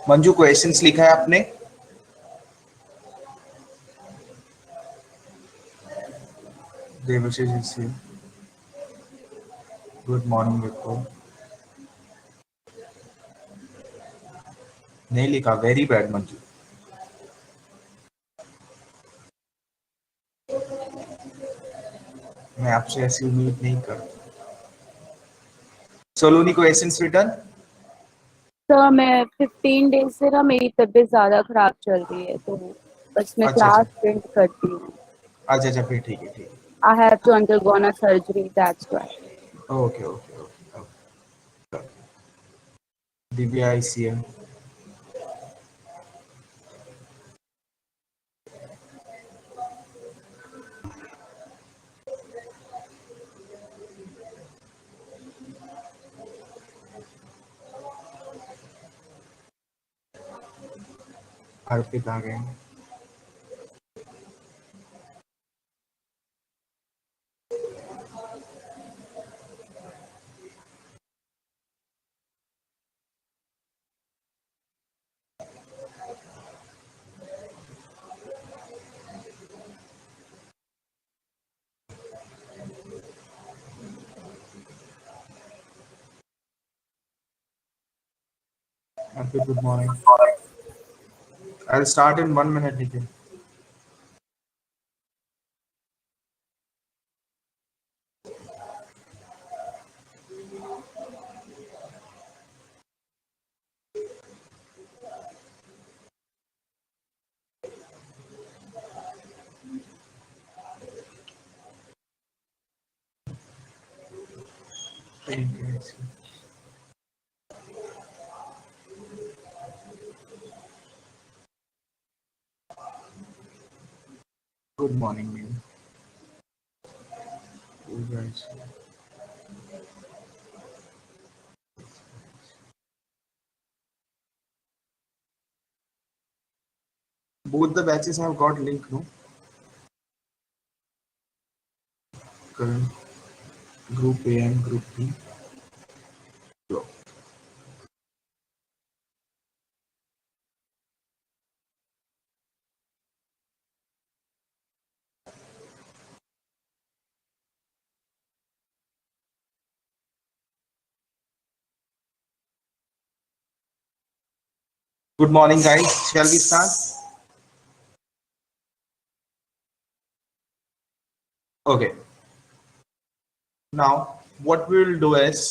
Manju questions लिखा है आपने? देवशीष जी, गुड मॉर्निंग। बिल्कुल नहीं लिखा, वेरी बैड मंजू। मैं आपसे ऐसी उम्मीद नहीं करता। सोलोनी क्वेश्चंस रिटर्न। सर मैं 15 डेज से ना मेरी तबीयत ज़्यादा ख़राब चल रही है, तो बस मैं अच्छा क्लास अटेंड करती हूँ। अच्छा, फिर ठीक है। I have to undergo a surgery, that's why. Okay okay okay. Divya ICM। Arpit आ गए। Arpit good morning. I'll start in 1 minute, ठीक है? Good morning, man. You guys. Both the batches have got link, no? Current group A and group B. So, good morning, guys. Shall we start? Okay. Now, what we will do is,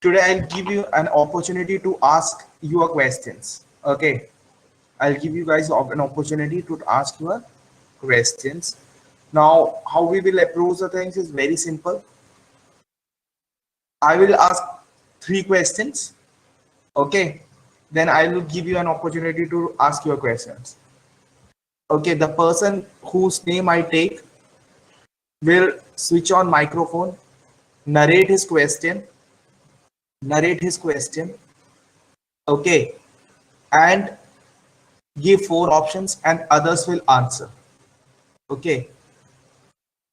today I'll give you an opportunity to ask your questions. Okay. I'll give you guys an opportunity to ask your questions. Now, how we will approach the things is very simple. I will ask 3 questions. Okay. Then I will give you an opportunity to ask your questions. Okay. The person whose name I take will switch on microphone, narrate his question, okay, and give 4 options and others will answer. Okay.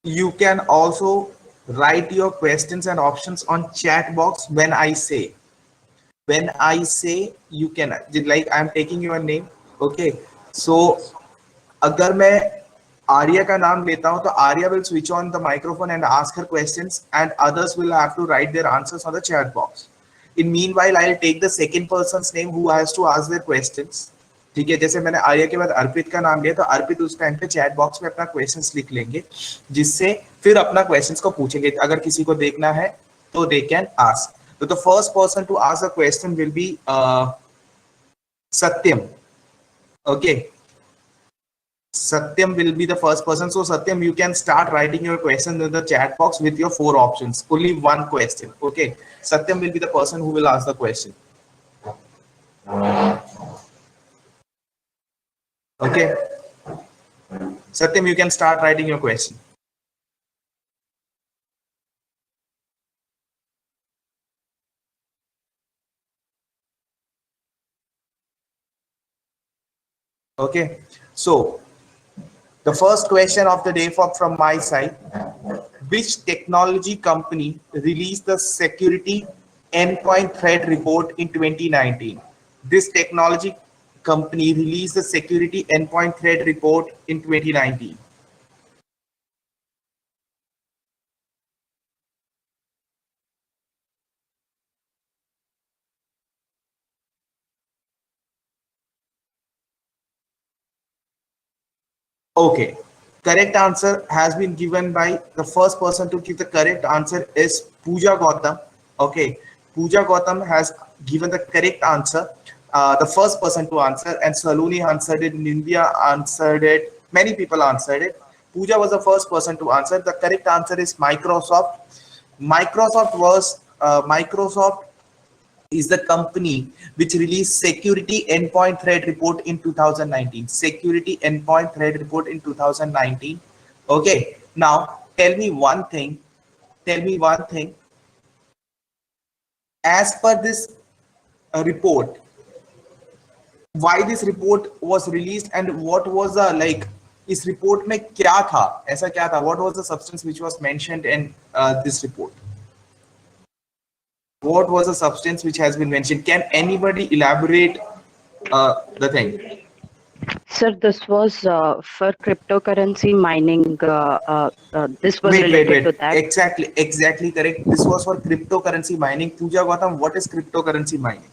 You can also write your questions and options on chat box when I say. When I say, you can, like I'm taking your name. Okay. So अगर मैं आर्या का नाम लेता हूं तो Arya will switch on the microphone and ask her questions and others will have to write their answers on the chat box. In meanwhile, I'll take the second person's name who has to ask their questions. ठीक है, जैसे मैंने आर्या के बाद अर्पित का नाम लिया तो अर्पित उस टाइम पे चैट बॉक्स में अपना क्वेश्चंस लिख लेंगे, जिससे फिर अपना क्वेश्चंस को पूछेंगे। अगर किसी को देखना है तो दे कैन आस्क. तो the first person to ask the question will be Satyam. Okay, Satyam will be the first person. So Satyam, you can start writing your questions in the chat box with your 4 options. Only one question. Okay. Satyam will be the person who will ask the question. Okay. Satyam, you can start writing your question. Okay. So the first question of the day from my side: which technology company released the security endpoint threat report in 2019? This technology company released the security endpoint threat report in 2019? Okay, correct answer has been given by the first person to give the correct answer is Pooja Gautam. Okay, Pooja Gautam has given the correct answer. The first person to answer, and Saloni answered it, Nindya answered it, many people answered it. Pooja was the first person to answer. The correct answer is Microsoft. Microsoft is the company which released security endpoint threat report in 2019. Security endpoint threat report in 2019. Okay, now tell me one thing. Tell me one thing. As per this report, why this report was released and what was the like? इस report में क्या था? ऐसा क्या था? What was the substance which was mentioned in this report? What was the substance which has been mentioned? Can anybody elaborate the thing? Sir, this was for cryptocurrency mining. This was Wait, wait, related to wait. that. Exactly correct. This was for cryptocurrency mining. Pooja Gautam, what is cryptocurrency mining?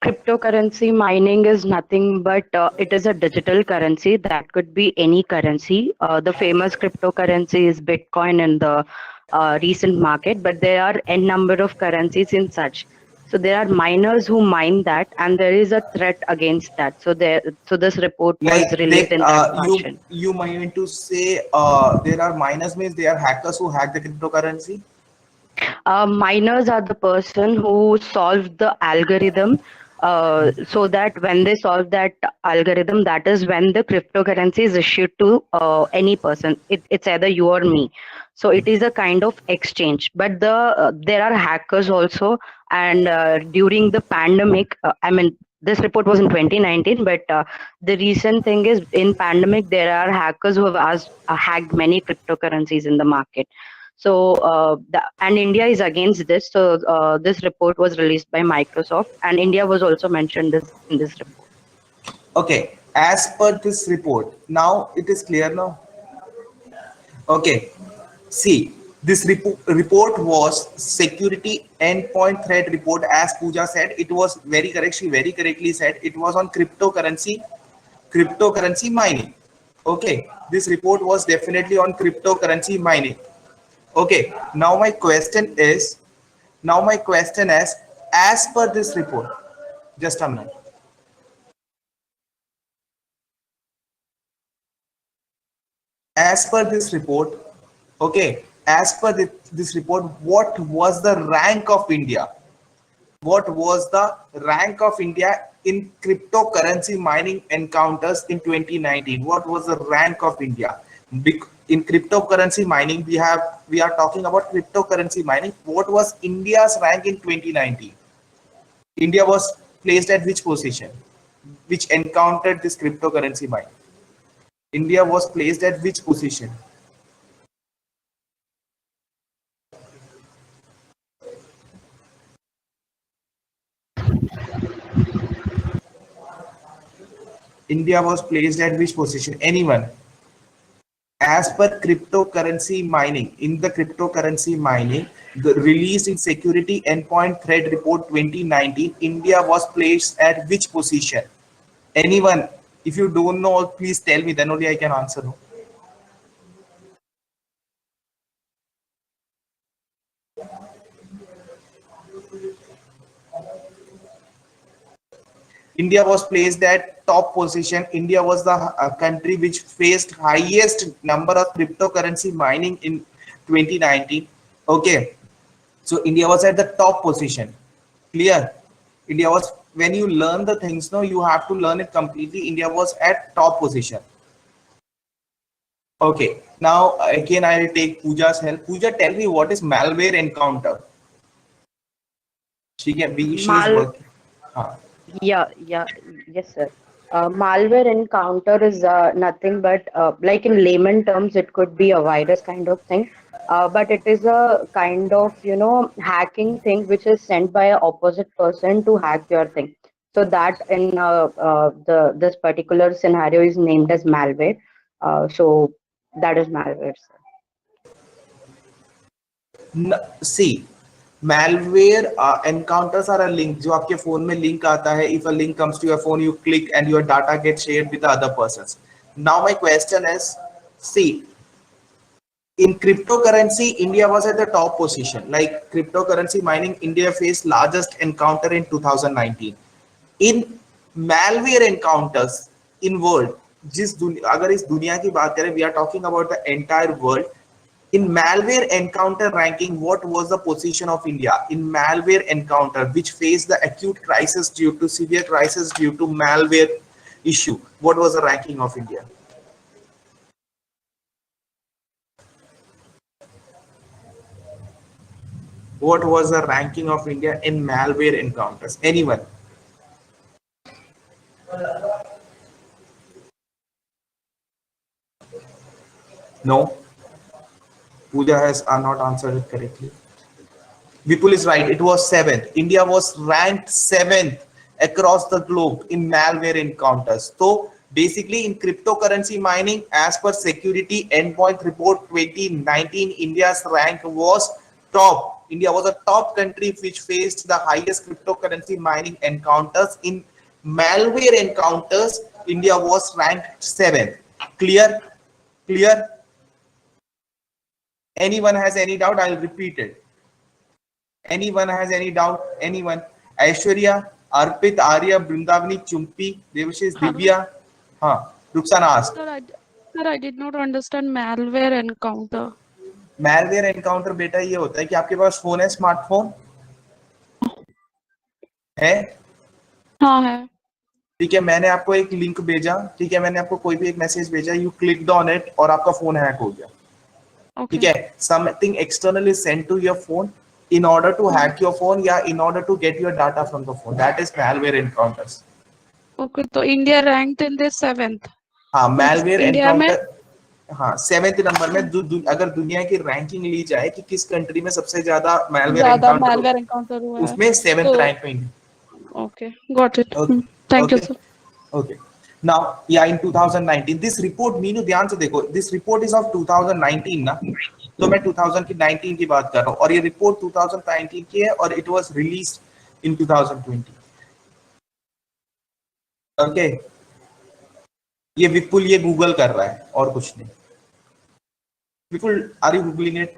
Cryptocurrency mining is nothing but it is a digital currency that could be any currency. The famous cryptocurrency is Bitcoin in the recent market, but there are n number of currencies in such. So there are miners who mine that, and there is a threat against that. So this report was Like released they, in that you fashion. you mean to say there are miners means they are hackers who hack the cryptocurrency? Miners are the person who solved the algorithm so that when they solve that algorithm, that is when the cryptocurrency is issued to any person. It's either you or me. So it is a kind of exchange. But there are hackers also, and during the pandemic, I mean, this report was in 2019, but the recent thing is in pandemic there are hackers who have hacked many cryptocurrencies in the market. So, and India is against this. So, this report was released by Microsoft, and India was also mentioned this in this report. Okay, as per this report, now it is clear now. Okay, see, this report was security endpoint threat report. As Pooja said, it was very correct. She very correctly said it was on cryptocurrency mining. Okay, this report was definitely on cryptocurrency mining. Okay, now my question is, as per this report, just a minute. As per this report, okay, as per this report, what was the rank of India? What was the rank of India in cryptocurrency mining encounters in 2019? What was the rank of India? In cryptocurrency mining, we are talking about cryptocurrency mining. What was India's rank in 2019? India was placed at which position? Which encountered this cryptocurrency mining? India was placed at which position? India was placed at which position? Anyone? As per cryptocurrency mining, in the cryptocurrency mining, released in Security Endpoint Threat Report 2019, India was placed at which position? Anyone? If you don't know, please tell me, then only I can answer. No. India was placed at top position. India was the country which faced highest number of cryptocurrency mining in 2019. Okay, so India was at the top position. Clear? India was, when you learn the things, no, you have to learn it completely. India was at top position. Okay, now again I will take Pooja's help. Pooja, tell me what is malware encounter? She is Mal working. Huh. Yes, sir. Malware encounter is nothing but, like in layman terms, it could be a virus kind of thing. But it is a kind of, hacking thing which is sent by an opposite person to hack your thing. So that in the this particular scenario is named as malware. So that is malware, sir. See, malware encounters are a link जो आपके phone में link आता है. If a link comes to your phone, you click and your data gets shared with the other persons. Now my question is, see, in cryptocurrency, India was at the top position. Like cryptocurrency mining, India faced largest encounter in 2019. In malware encounters in world, अगर इस दुनिया की बात करें, we are talking about the entire world. In malware encounter ranking, what was the position of India in malware encounter, which faced the acute crisis due to severe crisis due to malware issue? What was the ranking of India? What was the ranking of India in malware encounters? Anyone? No. Pooja has not answered it correctly. Vipul is right. It was 7th. India was ranked 7th across the globe in malware encounters. So basically in cryptocurrency mining, as per Security Endpoint Report 2019, India's rank was top. India was a top country which faced the highest cryptocurrency mining encounters. In malware encounters, India was ranked 7th. Clear? Clear? Anyone has any doubt? I'll repeat it. Anyone has any doubt? Anyone? Aishwarya, Arpit, Arya, Brindavani, Chumpi, Devashish, Divya. Ruxana asked. Sir, I did not understand malware encounter. Malware encounter बेटा ये होता है कि आपके पास phone है, smartphone है, हाँ है. ठीक है, मैंने आपको एक लिंक भेजा, ठीक है, मैंने आपको कोई भी एक मैसेज भेजा, यू क्लिक्ड ऑन इट और आपका फोन हैक हो गया. ठीक है, something external is sent to your phone in order to hack your phone, yeah, in order to get your data from the phone. That is malware encounters. Okay, so India ranked in the 7th. हाँ, malware India encounter. हाँ, 7th number में अगर दुनिया की ranking ली जाए कि किस country में सबसे ज्यादा malware encounter हुआ है, उसमें 7th रैंक पे India. Okay, got it. Okay. Thank you, Okay. sir. Okay. Now, yeah, in 2019, this report, Meenu ध्यान से देखो, this report is of 2019 ना, तो मैं 2019 की बात कर रहा हूँ और ये रिपोर्ट 2019 की है और it was released in 2020. Okay, ये विपुल ये गूगल कर रहा है और कुछ नहीं. Vipul, are you googling it?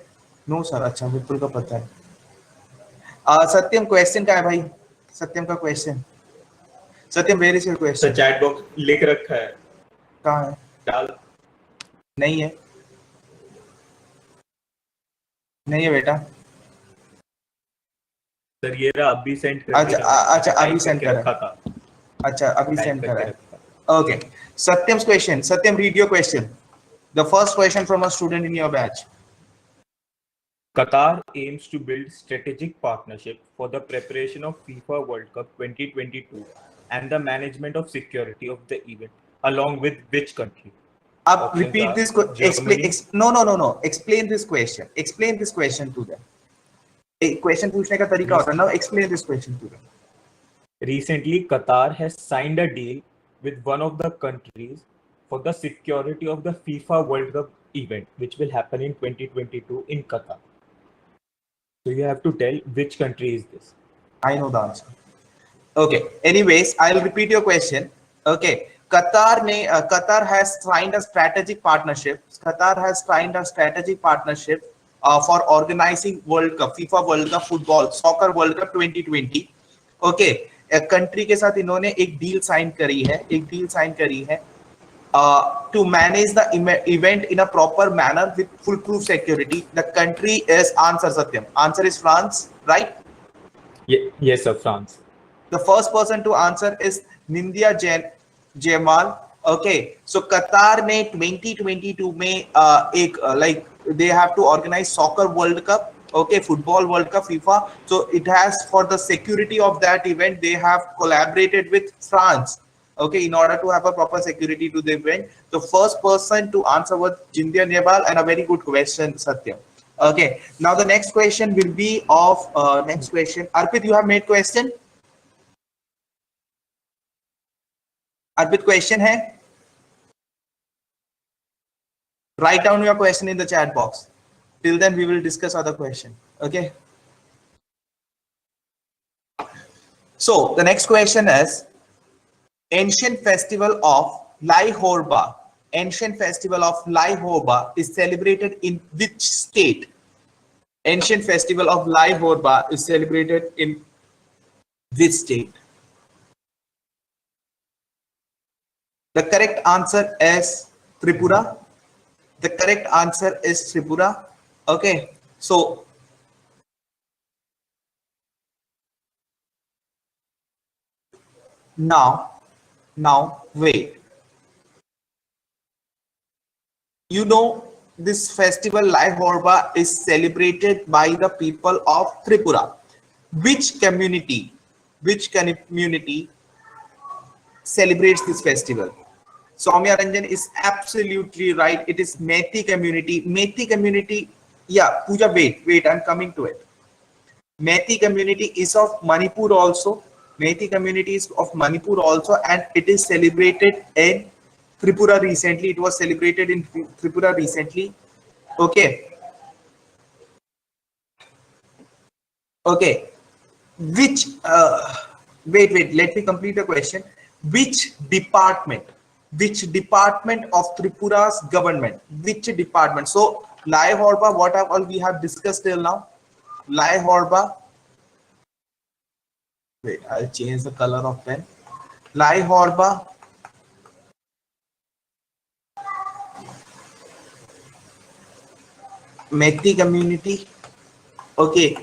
No sir. अच्छा, विपुल का पता है. सत्यम, क्वेश्चन क्या है भाई? सत्यम का क्वेश्चन. Satyam, where is your question? Chat box लिख रखा है. कहाँ है? डाल. नहीं है, नहीं है बेटा. सर ये रहा, अभी सेंड कर. अच्छा अभी सेंड कर रहा है. अच्छा अभी सेंड कर रहा है. Okay, Satyam's question. Satyam, read your question. The first question from a student in your batch. Qatar aims to build strategic partnership for the preparation of FIFA World Cup 2022 and the management of security of the event, along with which country? Up, repeat this. No. Explain this question. Explain this question to them. एक question पूछने का तरीका होता है ना. Explain this question to them. Recently, Qatar has signed a deal with one of the countries for the security of the FIFA World Cup event, which will happen in 2022 in Qatar. So you have to tell which country is this. I know the answer. Okay. Anyways, I'll repeat your question. Okay. Qatar has signed a strategic partnership. Qatar has signed a strategic partnership for organizing World Cup, FIFA World Cup football, soccer World Cup 2020. Okay. Country के साथ इन्होंने एक deal sign करी है to manage the event in a proper manner with foolproof security. The country is, answer Satyam. Answer is France, right? Yes, sir, France. The first person to answer is Nindya Jamal. Okay, so Qatar ने 2022 में like they have to organize soccer World Cup. Okay, football World Cup, FIFA. So it has, for the security of that event, they have collaborated with France. Okay, in order to have a proper security to the event. The first person to answer was Jindya Nebal, and a very good question, Satyam. Okay, now the next question will be of next question. Arpit, you have made question? Arpit question है? Write down your question in the chat box. Till then we will discuss other question. Okay. So the next question is ancient festival of Lai Horba. Ancient festival of Lai Horba is celebrated in which state? Ancient festival of Lai Horba is celebrated in which state? The correct answer is Tripura. The correct answer is Tripura. Okay, so now wait. You know this festival Lai Horba is celebrated by the people of Tripura. Which community celebrates this festival? Soumya Ranjan is absolutely right. It is Methi community. Methi community, yeah, Pooja, wait, I'm coming to it. Methi community is of Manipur also. Methi community is of Manipur also, and it is celebrated in Tripura recently. It was celebrated in Tripura recently. Okay. Okay. Which, wait, let me complete the question. Which department of Tripura's government? Which department? So Lai Horba, what all we have discussed till now? Lai Horba. Wait, I'll change the color of pen. Lai Horba. Methi community. Okay.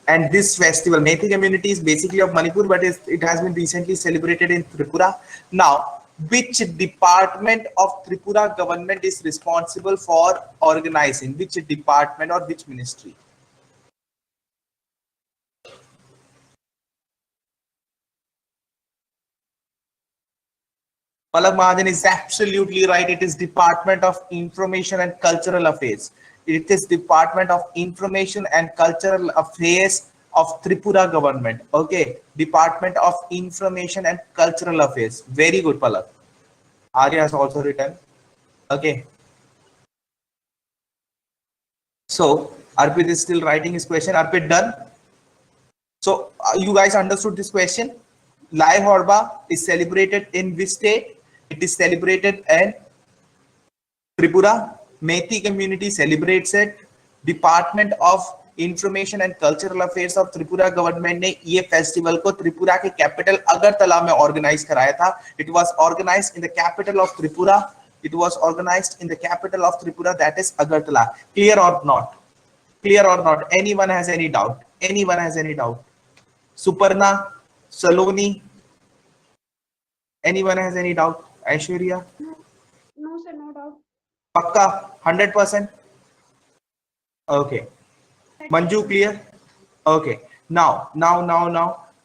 And this festival, Methi community, is basically of Manipur, but it has been recently celebrated in Tripura. Now, which department of Tripura government is responsible for organizing? Which department or which ministry? Palak Mahajan is absolutely right. It is Department of Information and Cultural Affairs. It is Department of Information and Cultural Affairs of Tripura government. Okay, Department of Information and Cultural Affairs. Very good, Palak. Arya has also written. Okay. So Arpit is still writing his question. Arpit, done? So you guys understood this question? Lai Horba is celebrated in which state? It is celebrated in Tripura. Methi community celebrates it. Department of Information and Cultural Affairs of Tripura government ने ये festival को त्रिपुरा के capital Agartala में organize कराया था. It was organized in the capital of Tripura. It was organized in the capital of Tripura, that is Agartala. Clear or not? Clear or not? Anyone has any doubt? Anyone has any doubt? Suparna, Saloni. Anyone has any doubt? Aishwarya? No, sir, no doubt. Pakka, 100%? Okay. Manju, clear? Okay. Now.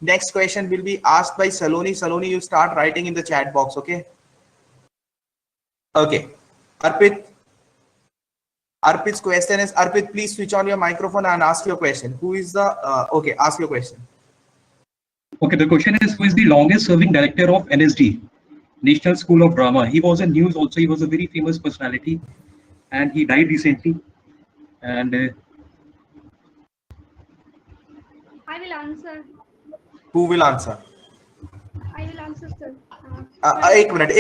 Next question will be asked by Saloni. Saloni, you start writing in the chat box, okay? Okay. Arpit's question is, Arpit, please switch on your microphone and ask your question. Who is the, okay, ask your question. Okay, the question is, who is the longest serving director of NSD, National School of Drama? He was in news also. He was a very famous personality and he died recently. And I will answer. Who will answer? I will answer, sir. एक minute.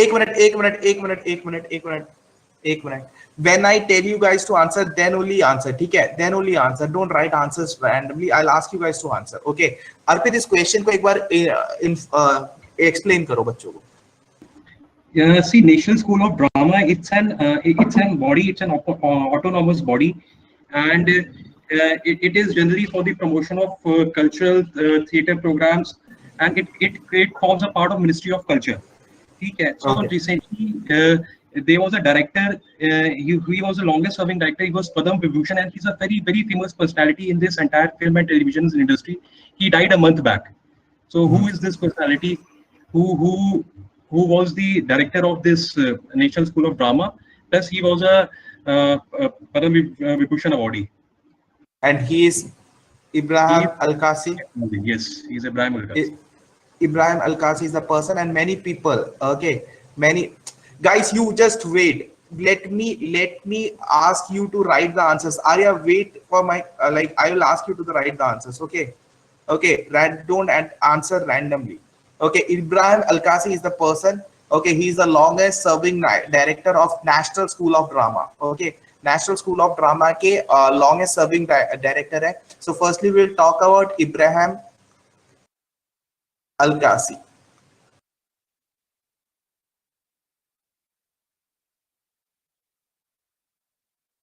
When I tell you guys to answer, then only answer. ठीक है? Then only answer. Don't write answers randomly. I'll ask you guys to answer. Okay. Arpit, इस question को एक बार explain करो बच्चों को. see, National School of Drama, it's an body, it's an autonomous body, and it is generally for the promotion of cultural theatre programs, and it forms a part of Ministry of Culture. Okay. So okay. Recently there was a director, he was the longest serving director. He was Padam Vibhushan, and he's a very, very famous personality in this entire film and television industry. He died a month back. So who is this personality? Who was the director of this National School of Drama? Plus he was a Padam Vibhushan awardee. And he is Ibrahim Al-Kasi? Yes, he is Ibrahim Al-Kasi. Ibrahim Al-Kasi is the person, and many people, okay, many guys, you just wait. Let me ask you to write the answers. Arya, wait for my like I will ask you to write the answers. Okay, okay, don't answer randomly. Okay, Ibrahim Al-Kasi is the person. Okay, he is the longest serving director of National School of Drama. Okay, National School of Drama के longest serving director है. So firstly we'll talk about Ibrahim Al-Kasi.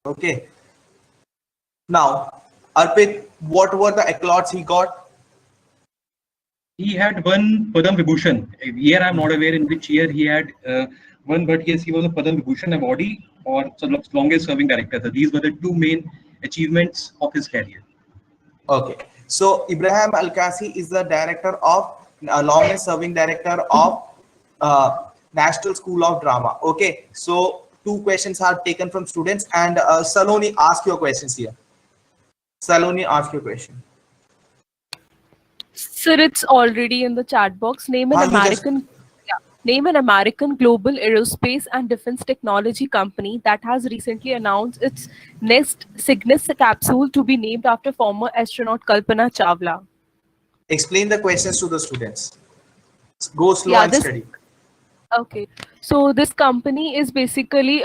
Okay. Now, Arpit, what were the accolades he got? He had won Padam Vibhushan. Year I'm not aware in which year he had won, but yes, he was a Padam Vibhushan awardee or longest serving director. So these were the two main achievements of his career. Okay. So Ibrahim Al-Kasi is the director of longest serving director of National School of Drama. Okay. So two questions are taken from students, and Saloni, ask your questions here. Saloni, ask your question. Sir, it's already in the chat box. Name an American global aerospace and defense technology company that has recently announced its next Cygnus capsule to be named after former astronaut Kalpana Chawla. Explain the questions to the students. Go slow and steady. Okay, so this company is basically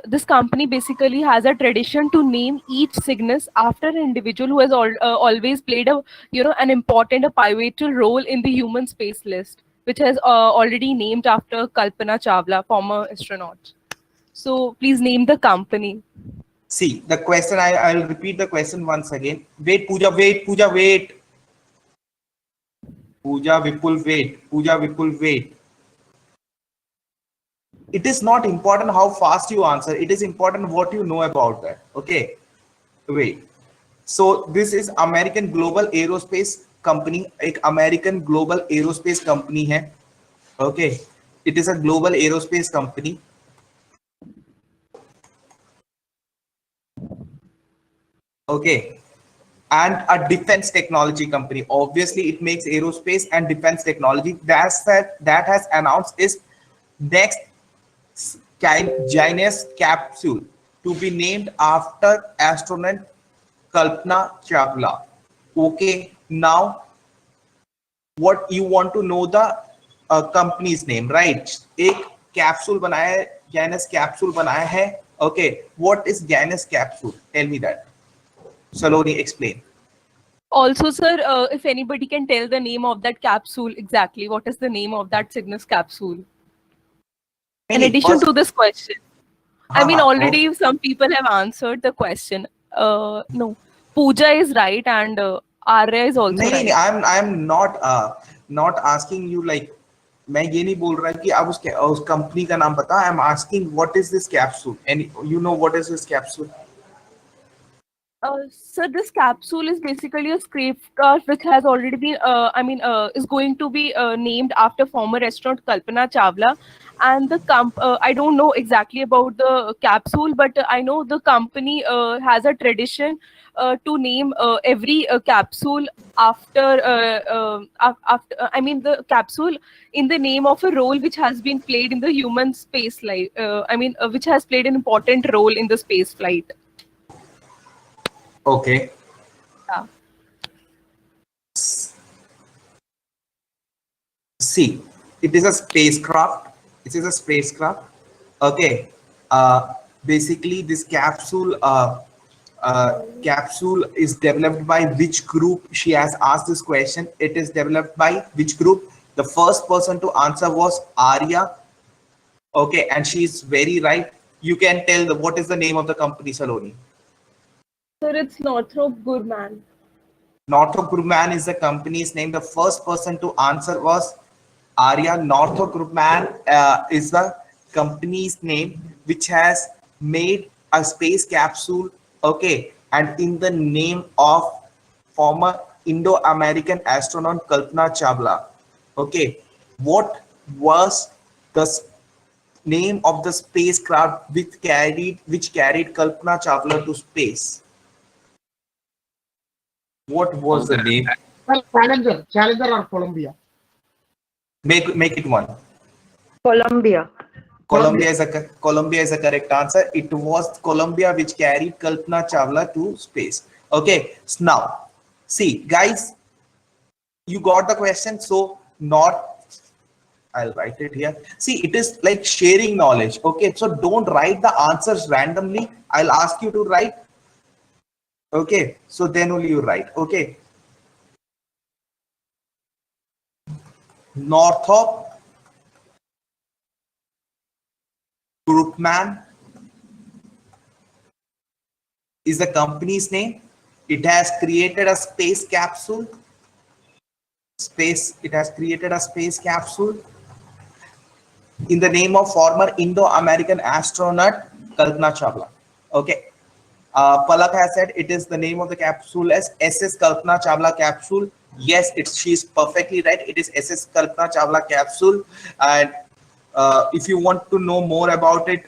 this company basically has a tradition to name each Cygnus after an individual who has always played a an important, a pivotal role in the human space list, which has already named after Kalpana Chawla, former astronaut. So please name the company. See the question. I'll repeat the question once again. Wait, Pooja. Wait, Pooja. Wait. Pooja Vipul. Wait. Pooja Vipul. Wait. It is not important how fast you answer. It is important what you know about that. Okay. Wait. So this is American Global Aerospace Company. एक American Global Aerospace Company है. Okay. It is a global aerospace company. Okay. And a defense technology company. Obviously, it makes aerospace and defense technology. That has announced its next Cygnus capsule to be named after astronaut Kalpana Chawla. Okay, now what you want to know the company's name, right? एक capsule बनाया है, Cygnus capsule बनाया है. Okay, what is Cygnus capsule? Tell me that. Saloni, explain. Also, sir, if anybody can tell the name of that capsule exactly, what is the name of that Cygnus capsule? In addition to this question, I mean, already some people have answered the question. No, Pooja is right, and Arya is also right. नहीं, I'm not asking you like मैं ये नहीं बोल रहा कि आप उस company का नाम बता. I'm asking what is this capsule, and you know what is this capsule? Sir, this capsule is basically a spacecraft which has already been, is going to be named after former astronaut Kalpana Chawla. And the I don't know exactly about the capsule, but I know the company has a tradition to name every capsule after the capsule in the name of a role which has been played in the human space life. Which has played an important role in the space flight. Okay. Yeah. See, it is a spacecraft. It is a spacecraft. Okay. Basically, this capsule is developed by which group? She has asked this question. It is developed by which group? The first person to answer was Arya. Okay, and she is very right. You can tell what is the name of the company, Saloni. Sir, it's Northrop Grumman. Northrop Grumman is the company's name. The first person to answer was Arya. Northrop Grumman is the company's name which has made a space capsule. Okay, and in the name of former Indo-American astronaut Kalpana Chawla. Okay, what was the name of the spacecraft which carried Kalpana Chawla to space? What was the name? Well, Challenger or Columbia. Make it one. Colombia. Colombia is a correct answer. It was Colombia which carried Kalpana Chawla to space. Okay, so now see guys, you got the question. So not, I'll write it here. See, it is like sharing knowledge. Okay, so don't write the answers randomly. I'll ask you to write. Okay, so then only you write. Okay, Northrop Grumman is the company's name. It has created a space capsule. It has created a space capsule in the name of former Indo-American astronaut Kalpana Chawla. Okay. Palak has said it is the name of the capsule as SS Kalpana Chawla capsule. Yes, she's perfectly right. It is SS Kalpana Chawla capsule. And if you want to know more about it,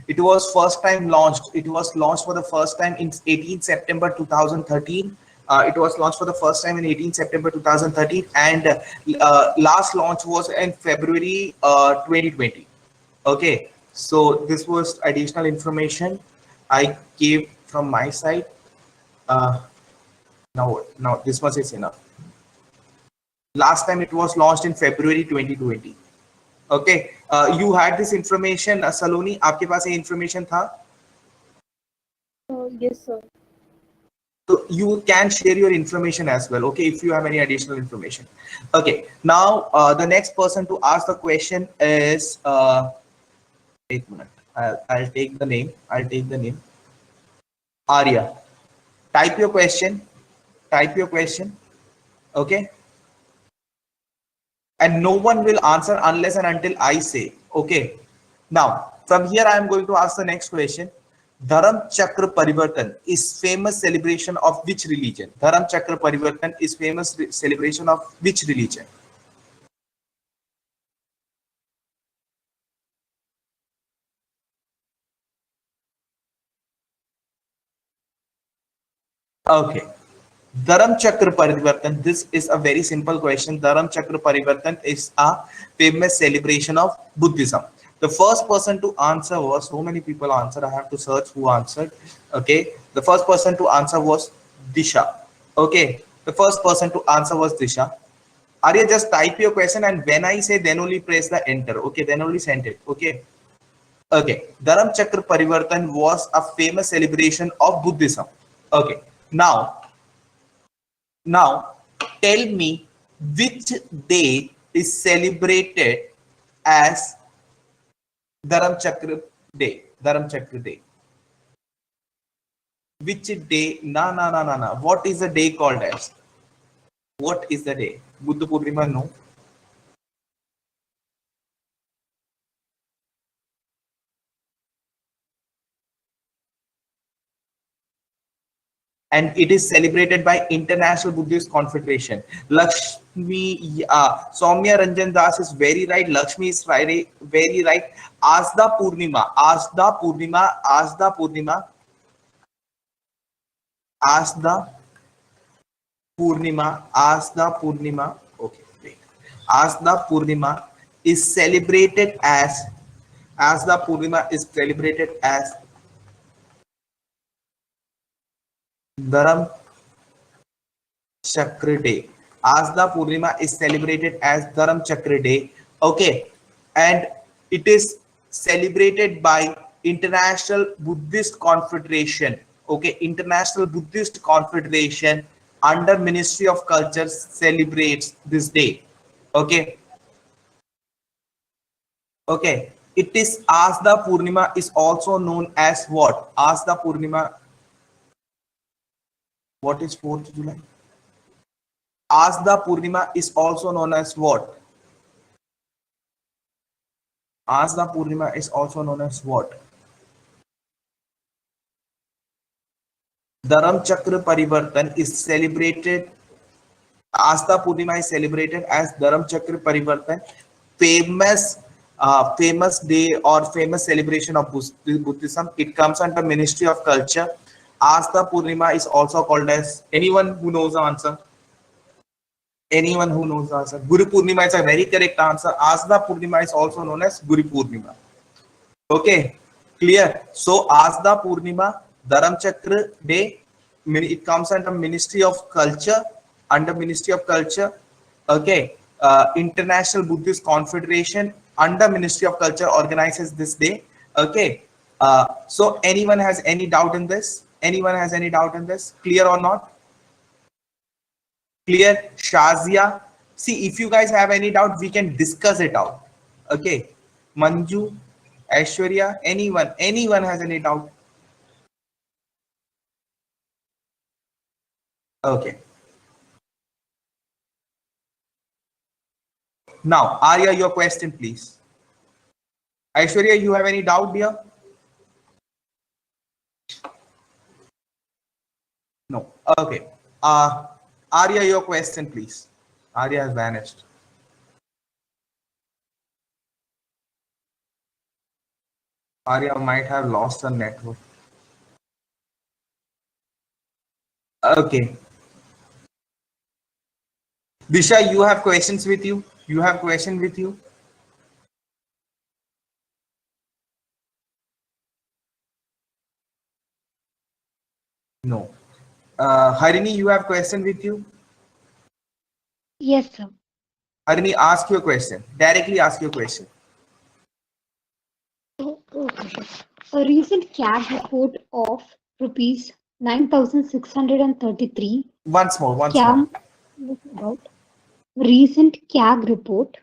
it was first time launched. It was launched for the first time in 18 September 2013. It was launched for the first time in 18 September 2013, and last launch was in February 2020. Okay, so this was additional information I gave from my side. Now this much is enough. Last time it was launched in February 2020. Okay, you had this information, Saloni. आपके पास ये information था? Yes, sir. So you can share your information as well. Okay, if you have any additional information. Okay, now the next person to ask the question is. 8 minutes. I'll take the name. Arya. Type your question. Okay. And no one will answer unless and until I say. Okay. Now, from here I am going to ask the next question. Dharam Chakra Parivartan is famous celebration of which religion? Dharam Chakra Parivartan is famous celebration of which religion? Okay. Dharam Chakra Parivartan. This is a very simple question. Dharam Chakra Parivartan is a famous celebration of Buddhism. The first person to answer was, so many people answered, I have to search who answered. Okay, the first person to answer was Disha. Okay, the first person to answer was Disha. Arya, just type your question, and when I say, then only press the enter. Okay, then only send it. Okay. Okay, Dharam Chakra Parivartan was a famous celebration of Buddhism. Okay, now tell me which day is celebrated as Dharam Chakra Day. Dharam Chakra Day. Which day? Na. What is the day called as? What is the day? Buddha Purnima? No. And it is celebrated by International Buddhist Confederation. Lakshmi, Soumya Ranjan Das is very right. Lakshmi is very right. Asda Purnima. Okay, wait. Asda Purnima is celebrated as. Dharam Chakra Day. Asda Purnima is celebrated as Dharam Chakra Day. Okay, and it is celebrated by International Buddhist Confederation. Okay, International Buddhist Confederation under Ministry of Culture celebrates this day. Okay. Okay, it is Asda Purnima is also known as what? Asda Purnima. What is 4th July? Asda Purnima is also known as what? Asda Purnima is also known as what? Dharam Chakra Parivartan is celebrated. Asda Purnima is celebrated as Dharam Chakra Parivartan, famous day or famous celebration of Buddhism. It comes under Ministry of Culture. Asda Purnima is also called as, anyone who knows the answer? Anyone who knows the answer? Guru Purnima is a very correct answer. Asda Purnima is also known as Guru Purnima. Okay, clear. So Asda Purnima, Dharam Chakra Day, it comes under Ministry of Culture, under Ministry of Culture. Okay, International Buddhist Confederation under Ministry of Culture organizes this day. Okay, so anyone has any doubt in this? Anyone has any doubt in this? Clear or not? Clear? Shazia? See, if you guys have any doubt, we can discuss it out. Okay, Manju, Aishwarya, anyone has any doubt? Okay. Now, Arya, your question, please. Aishwarya, you have any doubt here? No. Okay. Arya, your question, please. Arya has vanished. Arya might have lost her network. Okay. Disha, you have questions with you? You have question with you? No. Harini, you have question with you? Yes, sir. Harini, ask your question. Directly ask your question. Okay. A recent CAG report of rupees 9,633 Once more. scam was about. Recent CAG report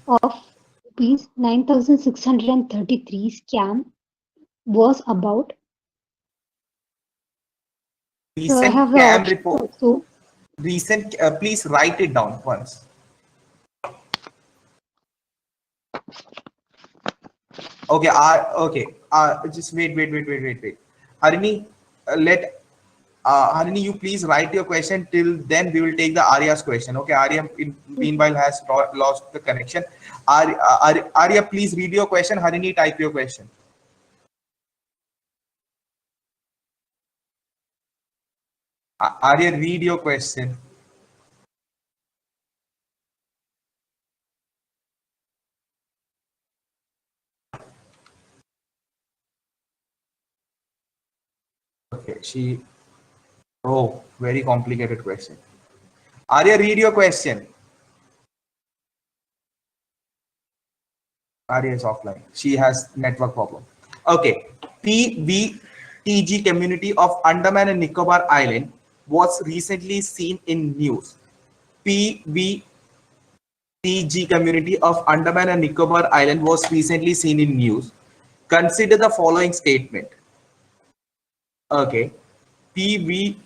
of rupees 9,633 scam was about. So I Recent have the CAM option report. also. Recent, please write it down once. Okay, okay. Just wait. Harini, Harini, you please write your question. Till then, we will take the Arya's question. Okay, Arya meanwhile has lost the connection. Arya, please read your question. Harini, type your question. Arya, read your question. Okay, oh, very complicated question. Arya, read your question. Arya is offline. She has network problem. Okay, PBTG community of Andaman and Nicobar Island was recently seen in news. PBTG community of Andaman and Nicobar Island was recently seen in news. Consider the following statement. Okay, PBTG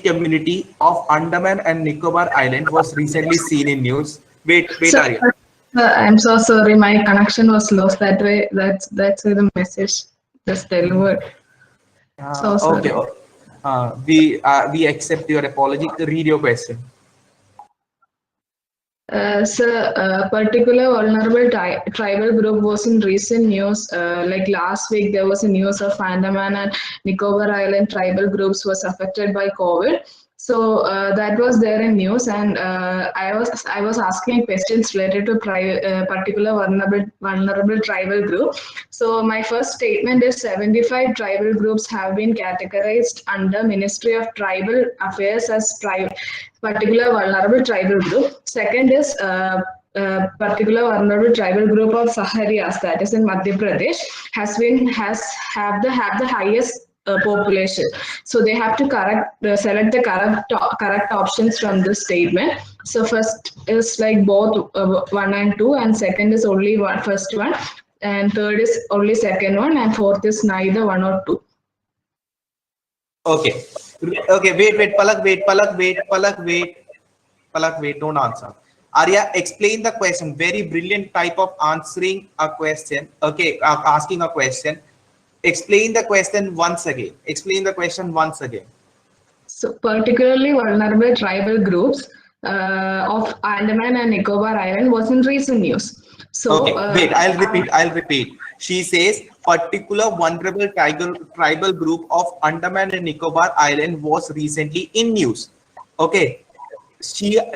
community of Andaman and Nicobar Island was recently seen in news. Wait, Arya. I'm so sorry, my connection was lost that way. That's why the message just delivered. So sorry. Okay. We accept your apology. Read your question. So a particular vulnerable tribal group was in recent news. Like last week, there was a news of Andaman and Nicobar Island tribal groups was affected by COVID. So that was there in news, and I was asking questions related to particular vulnerable tribal group. So my first statement is 75 tribal groups have been categorized under Ministry of Tribal Affairs as particular vulnerable tribal group. Second is particular vulnerable tribal group of Saharias, that is in Madhya Pradesh, have the highest population. So they have to select the correct options from this statement. So first is like both 1 and 2, and second is only first one, and third is only second one, and fourth is neither 1 or 2. Okay. Wait, Palak, wait, don't answer. Arya, explain the question. Very brilliant type of answering a question. Okay, asking a question. Explain the question once again. So particularly vulnerable tribal groups of Andaman and Nicobar Island was in recent news. So okay, wait, I'll repeat. She says particular vulnerable tribal group of Andaman and Nicobar Island was recently in news. Okay.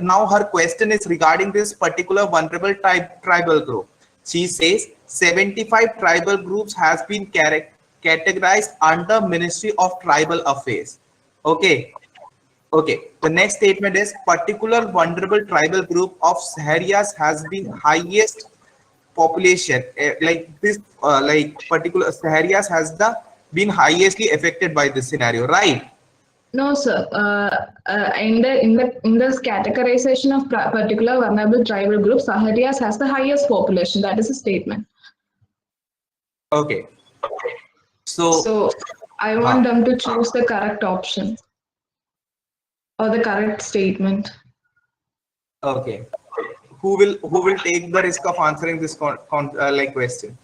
now her question is regarding this particular vulnerable tribal group. She says 75 tribal groups has been categorized under Ministry of Tribal Affairs. Okay. Okay. The next statement is particular vulnerable tribal group of Saharias has been highest population. Like this, like particular Saharias has been highestly affected by this scenario, right? No, sir. In the categorization of particular vulnerable tribal groups, Saharias has the highest population. That is a statement. Okay. So I want them to choose the correct option or the correct statement. Okay. Who will take the risk of answering this like question?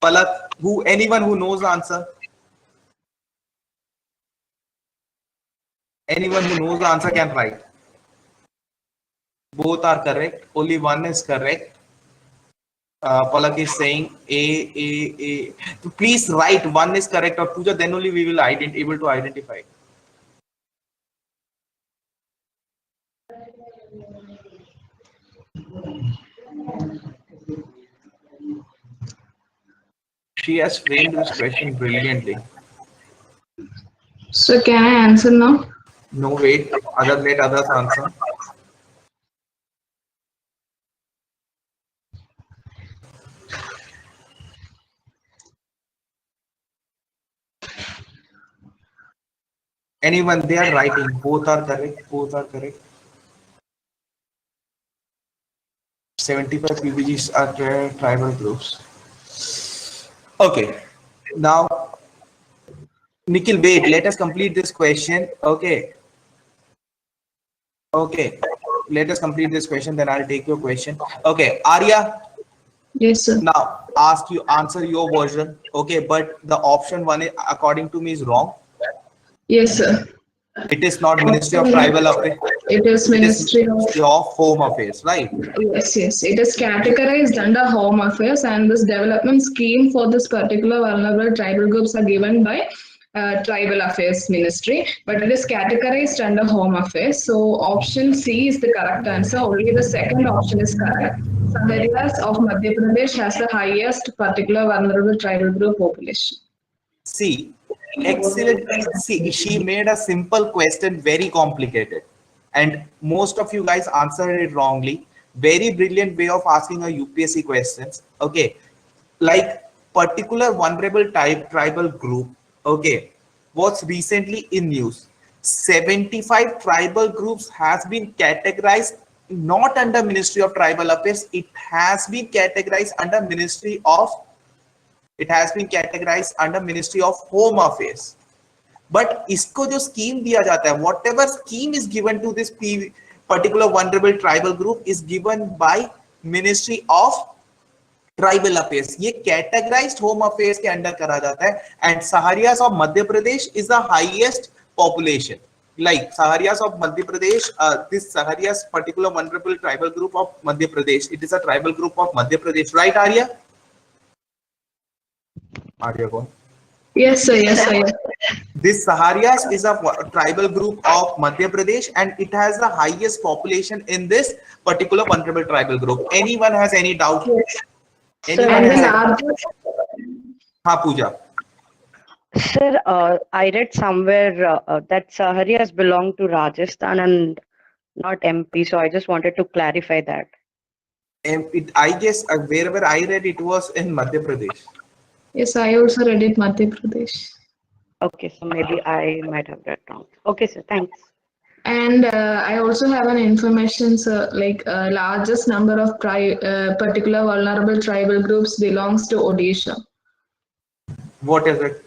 Palak, anyone who knows the answer? Anyone who knows the answer can write. Both are correct. Only one is correct. Palak is saying A. Please write one is correct or Pooja, then only we will able to identify. She has framed this question brilliantly. So can I answer now? No, wait. Let others answer. Anyone, they are writing. Both are correct. Both are correct. 75 PVGs are tribal groups. Okay. Now, Nikhil, wait. Let us complete this question. Okay. Okay. Let us complete this question. Then I'll take your question. Okay. Arya. Yes, sir. Now, answer your version. Okay. But the option one, according to me, is wrong. Yes, sir. It is not Ministry of Tribal Affairs. It is Ministry of Home Affairs, right? Yes, yes. It is categorized under Home Affairs, and this development scheme for this particular vulnerable tribal groups are given by Tribal Affairs Ministry, but it is categorized under Home Affairs. So option C is the correct answer. Only the second option is correct. Saharias of Madhya Pradesh has the highest particular vulnerable tribal group population. See, excellent. See, she made a simple question very complicated, and most of you guys answered it wrongly. Very brilliant way of asking a UPSC questions. Okay, like particular vulnerable tribal group. Okay, what's recently in news? 75 tribal groups has been categorized not under Ministry of Tribal Affairs. It has been categorized under Ministry of. It has been categorized under Ministry of Home Affairs. But इसको जो scheme दिया जाता है, whatever scheme is given to this particular vulnerable tribal group is given by Ministry of Tribal Affairs. ये categorized Home Affairs के under करा जाता है. And Saharias of Madhya Pradesh is the highest population. Like Saharias of Madhya Pradesh, this Saharias particular vulnerable tribal group of Madhya Pradesh, it is a tribal group of Madhya Pradesh, right, Arya? Arya, go on. Yes, sir. Yes, sir. This Saharias is a tribal group of Madhya Pradesh, and it has the highest population in this particular vulnerable tribal group. Anyone has any doubt? Anyone has any? Pooja. Sir, I read somewhere that Saharias belong to Rajasthan and not MP, so I just wanted to clarify that. I guess wherever I read, it was in Madhya Pradesh. Yes, I also read it Madhya Pradesh. Okay, so maybe I might have read wrong. Okay, sir, thanks. And I also have an information, sir, like largest number of particular vulnerable tribal groups belongs to Odisha. What is it?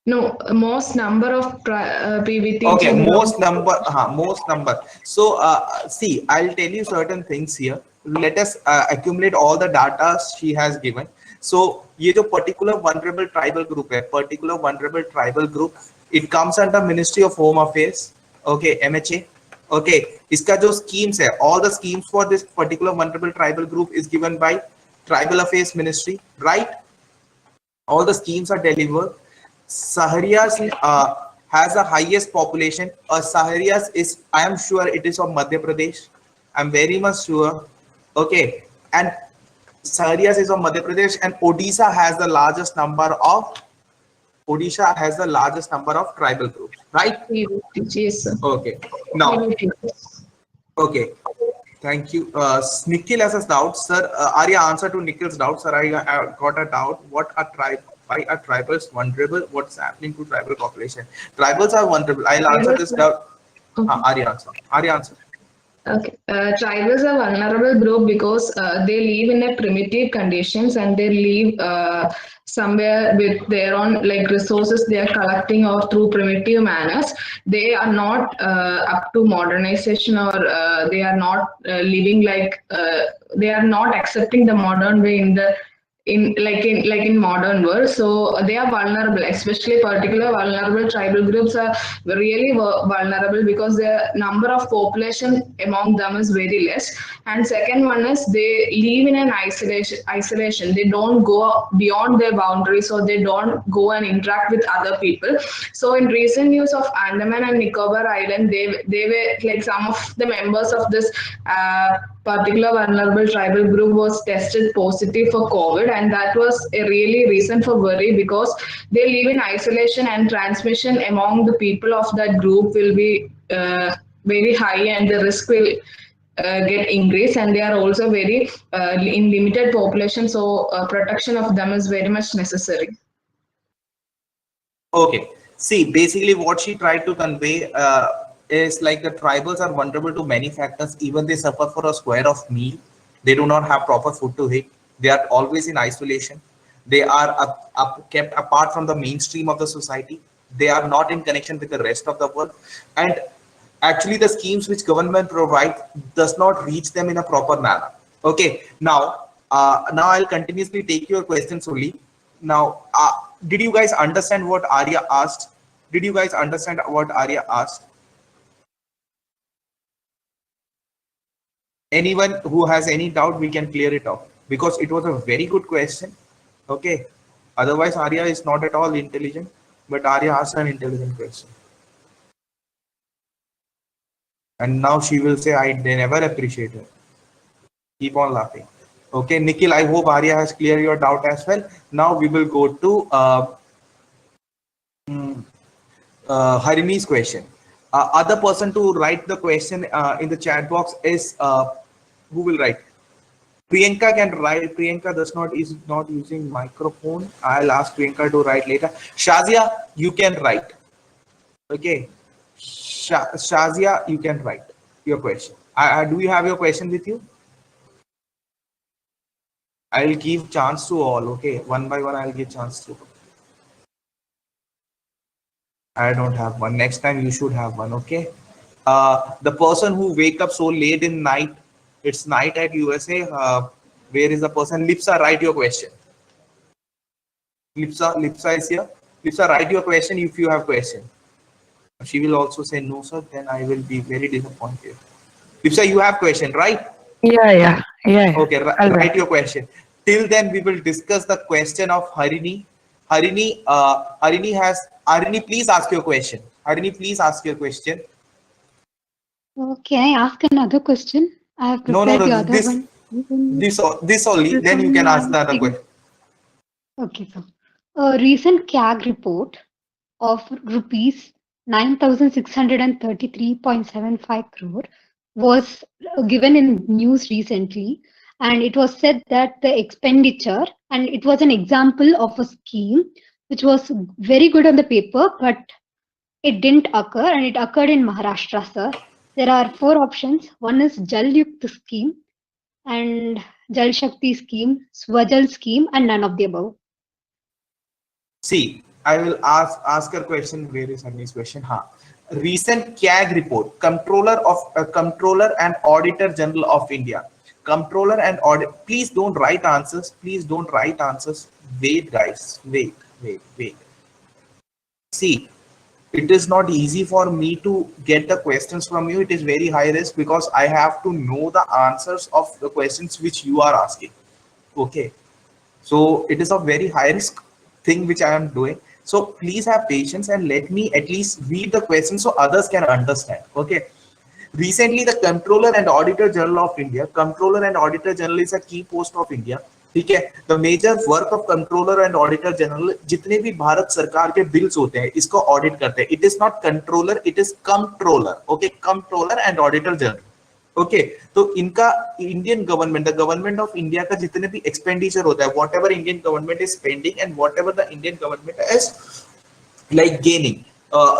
No, most number of PVT. Okay, most number. So see, I'll tell you certain things here. Let us accumulate all the data she has given. So ये जो particular vulnerable tribal group है, particular vulnerable tribal group, it comes under Ministry of Home Affairs. Okay, MHA. Okay, इसका जो schemes है, all the schemes for this particular vulnerable tribal group is given by Tribal Affairs Ministry, right? All the schemes are delivered. Saharias has the highest population? Saharias is, I am sure it is of Madhya Pradesh. I'm very much sure. Okay, and Saharias is of Madhya Pradesh, and Odisha has the largest number of tribal groups, right? Yes, sir. Okay. Now, okay. Thank you. Nikhil has a doubt, sir. Arya, answer to Nikhil's doubt, sir. I got a doubt. What are why are tribals vulnerable? What's happening to tribal population? Tribals are vulnerable. I'll answer this doubt. Arya answer. Arya answer. Okay. Tribals are vulnerable group because they live in a primitive conditions and they live somewhere with their own like resources they are collecting or through primitive manners. They are not up to modernization or they are not living like they are not accepting the modern way in modern world. So they are vulnerable, especially particular vulnerable tribal groups are really vulnerable because the number of population among them is very less. And second one is they live in an isolation. They don't go beyond their boundaries, or they don't go and interact with other people. So in recent news of Andaman and Nicobar Island, they were like some of the members of this particular vulnerable tribal group was tested positive for COVID, and that was a really reason for worry because they live in isolation and transmission among the people of that group will be very high, and the risk will get increased, and they are also very in limited population, so protection of them is very much necessary. Okay. See, basically what she tried to convey is like the tribals are vulnerable to many factors. Even they suffer for a square of meal. They do not have proper food to eat. They are always in isolation. They are kept apart from the mainstream of the society. They are not in connection with the rest of the world. And actually the schemes which government provide does not reach them in a proper manner. Okay. Now I'll continuously take your questions only. Now, did you guys understand what Arya asked? Did you guys understand what Arya asked? Anyone who has any doubt, we can clear it off because it was a very good question. Okay. Otherwise, Arya is not at all intelligent, but Arya asked an intelligent question. And now she will say, they never appreciate her. Keep on laughing. Okay, Nikhil, I hope Arya has cleared your doubt as well. Now we will go to Harini's question. Other person to write the question in the chat box is who will write? Priyanka can write. Priyanka is not using microphone. I'll ask Priyanka to write later. Shazia, you can write. Okay, Shazia, you can write your question. Do you have your question with you? I will give chance to all. Okay, one by one, I will give chance to. I don't have one. Next time you should have one. Okay. The person who wake up so late in night, it's night at USA. Where is the person? Lipsa, write your question. Lipsa is here. Lipsa, write your question if you have question. She will also say no, sir. Then I will be very disappointed. Lipsa, you have question, right? Yeah. Okay, write your question. Till then, we will discuss the question of Harini. Harini, please ask your question. Harini, please ask your question. Can I ask another question? I have prepared the other one. This only. Then you can ask the other question. Okay, so a recent CAG report of rupees 9,633.75 crore was given in news recently, and it was said that the expenditure, and it was an example of a scheme which was very good on the paper, but it didn't occur, and it occurred in Maharashtra, sir. There are 4 options. One is Jal Yukt scheme, and Jal Shakti scheme, Swajal scheme, and none of the above. See, I will ask her question. Where is Harini's question? Recent CAG report, Controller and Auditor General of India. Controller and Audit. Please don't write answers. Please don't write answers. Wait, guys. Wait. See, it is not easy for me to get the questions from you. It is very high risk because I have to know the answers of the questions which you are asking. Okay. So it is a very high risk thing which I am doing. So please have patience and let me at least read the question so others can understand. Okay. Recently, the Comptroller and Auditor General of India, Comptroller and Auditor General is a key post of India. ठीक है, the major work of Comptroller and Auditor General, जितने भी भारत सरकार के bills होते हैं इसको audit करते हैं. It is not Controller, it is Comptroller. Okay, Comptroller and Auditor General. Okay तो इनका Indian government, the government of India का जितने भी एक्सपेंडिचर होता है, what ever Indian government is spending and what ever the Indian government is like gaining,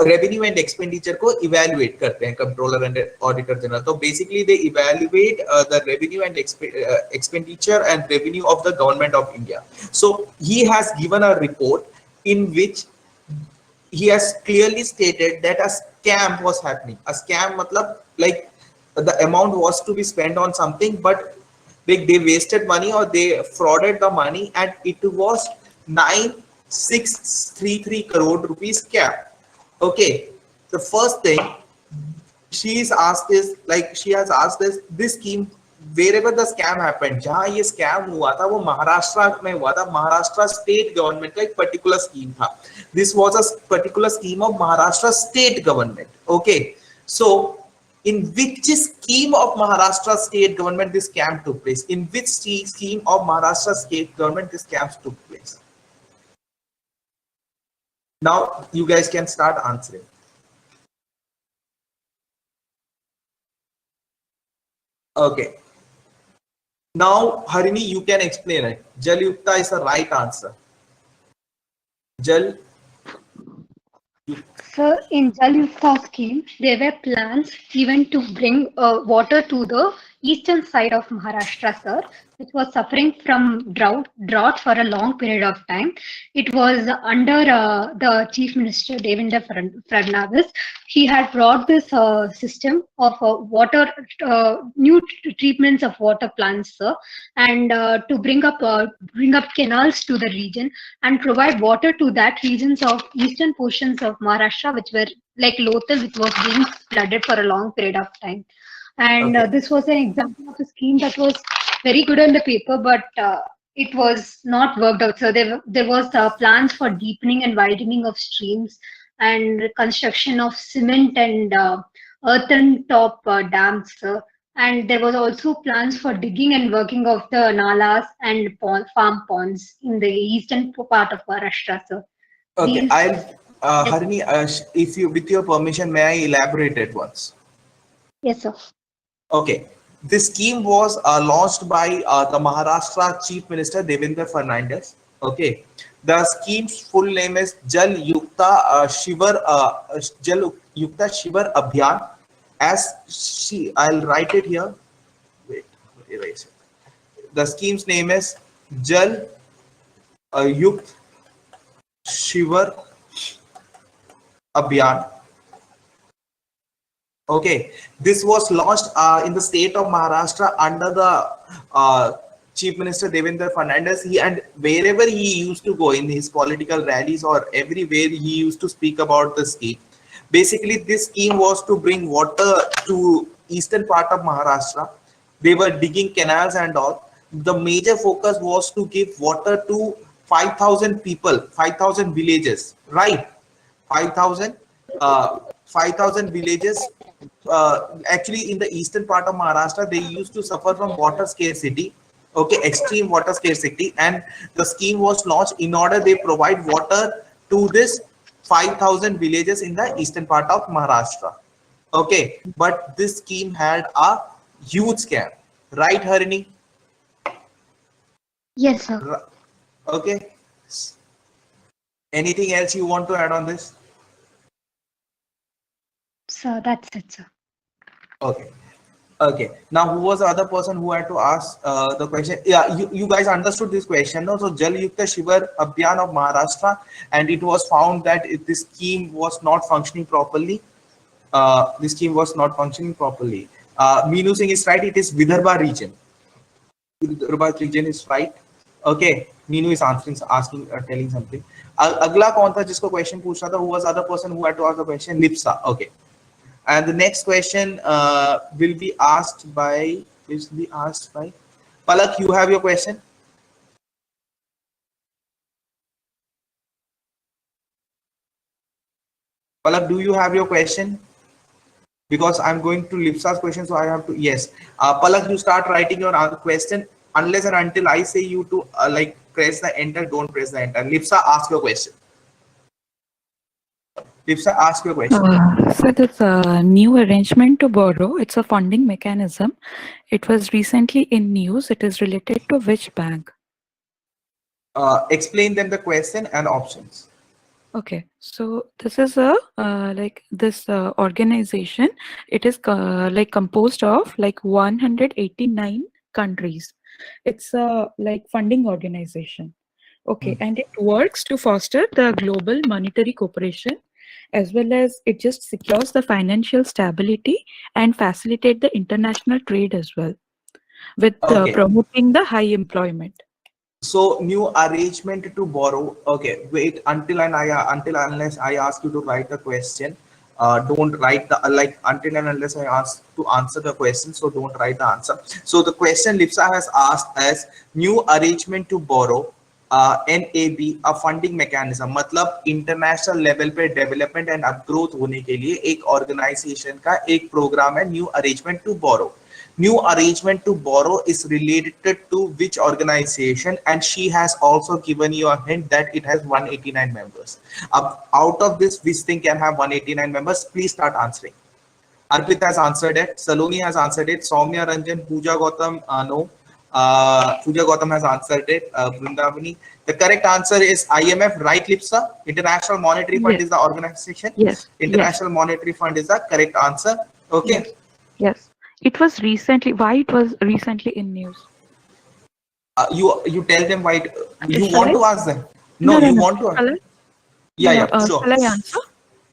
revenue and expenditure को evaluate करते हैं कंट्रोलर एंड ऑडिटर जनरल. तो basically they evaluate the revenue and expenditure and revenue of the government of India. So he has given a report in which he has clearly stated that a scam was happening. A scam matlab like the amount was to be spent on something, but they wasted money or they frauded the money, and it was 9633 crore rupees scam. Okay, the first thing she is asked is like she has asked this scheme wherever the scam happened, जहाँ ये scam हुआ था वो महाराष्ट्र में हुआ था. Maharashtra state government का एक पर्टिकुलर स्कीम था. This was a particular scheme of Maharashtra state government. Okay, so in which scheme of Maharashtra state government this scam took place? In which scheme of Maharashtra state government this scam took place? Now you guys can start answering. Okay. Now, Harini, you can explain it. Jal Yukta is the right answer. Jal. So in Jal Yukta scheme, there were plans even to bring water to the eastern side of Maharashtra, sir, which was suffering from drought for a long period of time. It was under the Chief Minister Devendra Fadnavis. He had brought this system of water, new treatments of water plants, sir, and to bring up canals to the region and provide water to that regions of eastern portions of Maharashtra, which were like Lothal, which was being flooded for a long period of time. And Okay. this was an example of a scheme that was very good on the paper, but it was not worked out. So there was plans for deepening and widening of streams and construction of cement and earthen top dams. And there was also plans for digging and working of the nalas and farm ponds in the eastern part of Maharashtra. So Okay, these, I'll Harini, if you, with your permission, may I elaborate it once? yes, sir. Okay, this scheme was launched by the Maharashtra Chief Minister Devendra Fadnavis. Okay, the scheme's full name is Jal Yukta Shivar Abhiyan. I'll write it here. Wait, erase it. The scheme's name is Jal Yukt Shivar Abhiyan. Okay, this was launched in the state of Maharashtra under the Chief Minister Devendra Fadnavis. And wherever he used to go in his political rallies or everywhere he used to speak about the scheme. Basically, this scheme was to bring water to eastern part of Maharashtra. They were digging canals and all. The major focus was to give water to 5,000 people, 5,000 villages, right? 5,000 villages. Actually, in the eastern part of Maharashtra, they used to suffer from water scarcity. Okay, extreme water scarcity, and the scheme was launched in order they provide water to this 5,000 villages in the eastern part of Maharashtra. Okay, but this scheme had a huge scam, right, Harini? Yes, sir. Okay. Anything else you want to add on this? So that's it, sir. Okay. Okay. Now, who was the other person who had to ask the question? Yeah, you guys understood this question, no? So, Jal Yukta Shivar Abhiyan of Maharashtra, and it was found that this scheme was not functioning properly. This scheme was not functioning properly. Meenu Singh is right. It is Vidarbha region. Vidarbha region is right. Okay. Meenu is answering, asking, telling something. Agla kaun tha jisko question pucha tha? Who was the other person who had to ask the question? Lipsa. Okay. And the next question will be asked by Palak. You have your question. do you have your question? Because I'm going to Lipsa's question, so I have to. Yes, Palak, you start writing your question unless and until I say you to like press the enter. Don't press the enter. Lipsa, ask your question. Lipsa, ask your question. So this new arrangement to borrow, it's a funding mechanism. It was recently in news. It is related to which bank? Explain them the question and options. Okay, so this is a like this organization. It is like composed of like 189 countries. It's a like funding organization. Okay, and it works to foster the global monetary cooperation, as well as it just secures the financial stability and facilitate the international trade as well, with Okay. promoting the high employment. So new arrangement to borrow. Okay, wait until unless I ask you to write the question. Don't write the like until and unless I ask to answer the question. So don't write the answer. So the question Lipsa has asked as new arrangement to borrow. NAB a funding mechanism मतलब international level पे development and upgrowth होने के लिए एक organization का एक program है new arrangement to borrow. New arrangement to borrow is related to which organization, and she has also given you a hint that it has 189 members. Out of this, which thing can have 189 members? Please start answering. Arpit has answered it. Saloni has answered it. Soumya Ranjan, Pooja Gautam, no. Pooja Gautam has answered it. Vrindavani. The correct answer is IMF, right, Lipsa? International Monetary Fund is the organization. Yes. International Monetary Fund is the correct answer. Okay. Yes. It was recently. Why it was recently in news? You tell them why. You Shall want I? to ask them? No, you want to. Shall I? Yeah, sure. Shall I answer?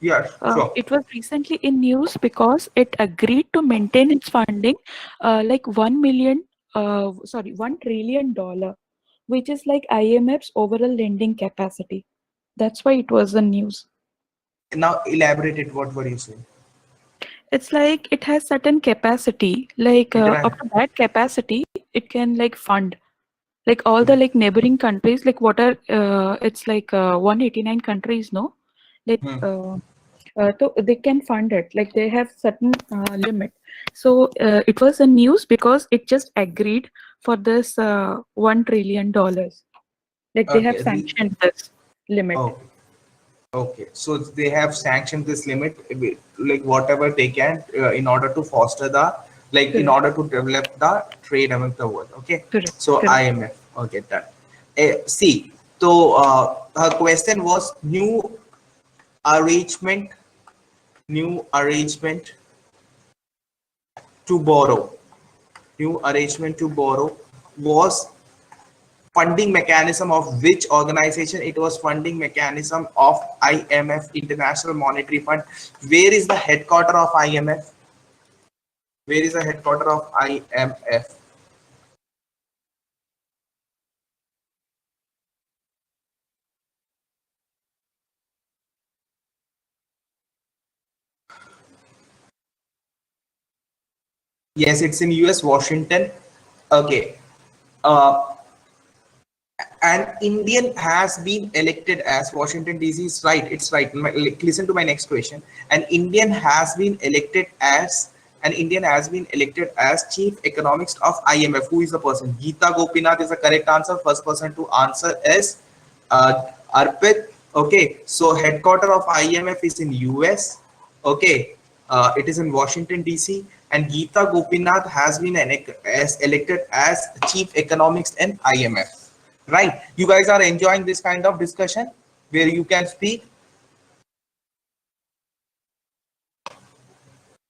Yeah, sure. It was recently in news because it agreed to maintain its funding, like $1 trillion, which is like IMF's overall lending capacity. That's why it was in news. Now elaborate it. What were you saying? It's like it has certain capacity, like up to that capacity, it can like fund like all the like neighboring countries, like what are it's like 189 countries, no? Like so they can fund it, like they have certain limit. So it was a news because it just agreed for this $1 trillion. Like they have sanctioned this limit. Okay, so they have sanctioned this limit, like whatever they can, in order to foster the, like in order to develop the trade among the world. Okay, so IMF. Okay, done. See, so her question was new arrangement to borrow. New arrangement to borrow was funding mechanism of which organization? It was funding mechanism of IMF, International Monetary Fund. Where is the headquarter of IMF? Where is the headquarter of IMF? Yes, it's in US, Washington. Okay. An Indian has been elected as Washington DC is right. It's right. Listen to my next question. An Indian has been elected as chief economist of IMF. Who is the person? Geeta Gopinath is the correct answer. First person to answer is Arpit. Okay. So headquarter of IMF is in US. Okay. It is in Washington DC, and Geeta Gopinath has been elected as chief economist in IMF. Right, you guys are enjoying this kind of discussion where you can speak.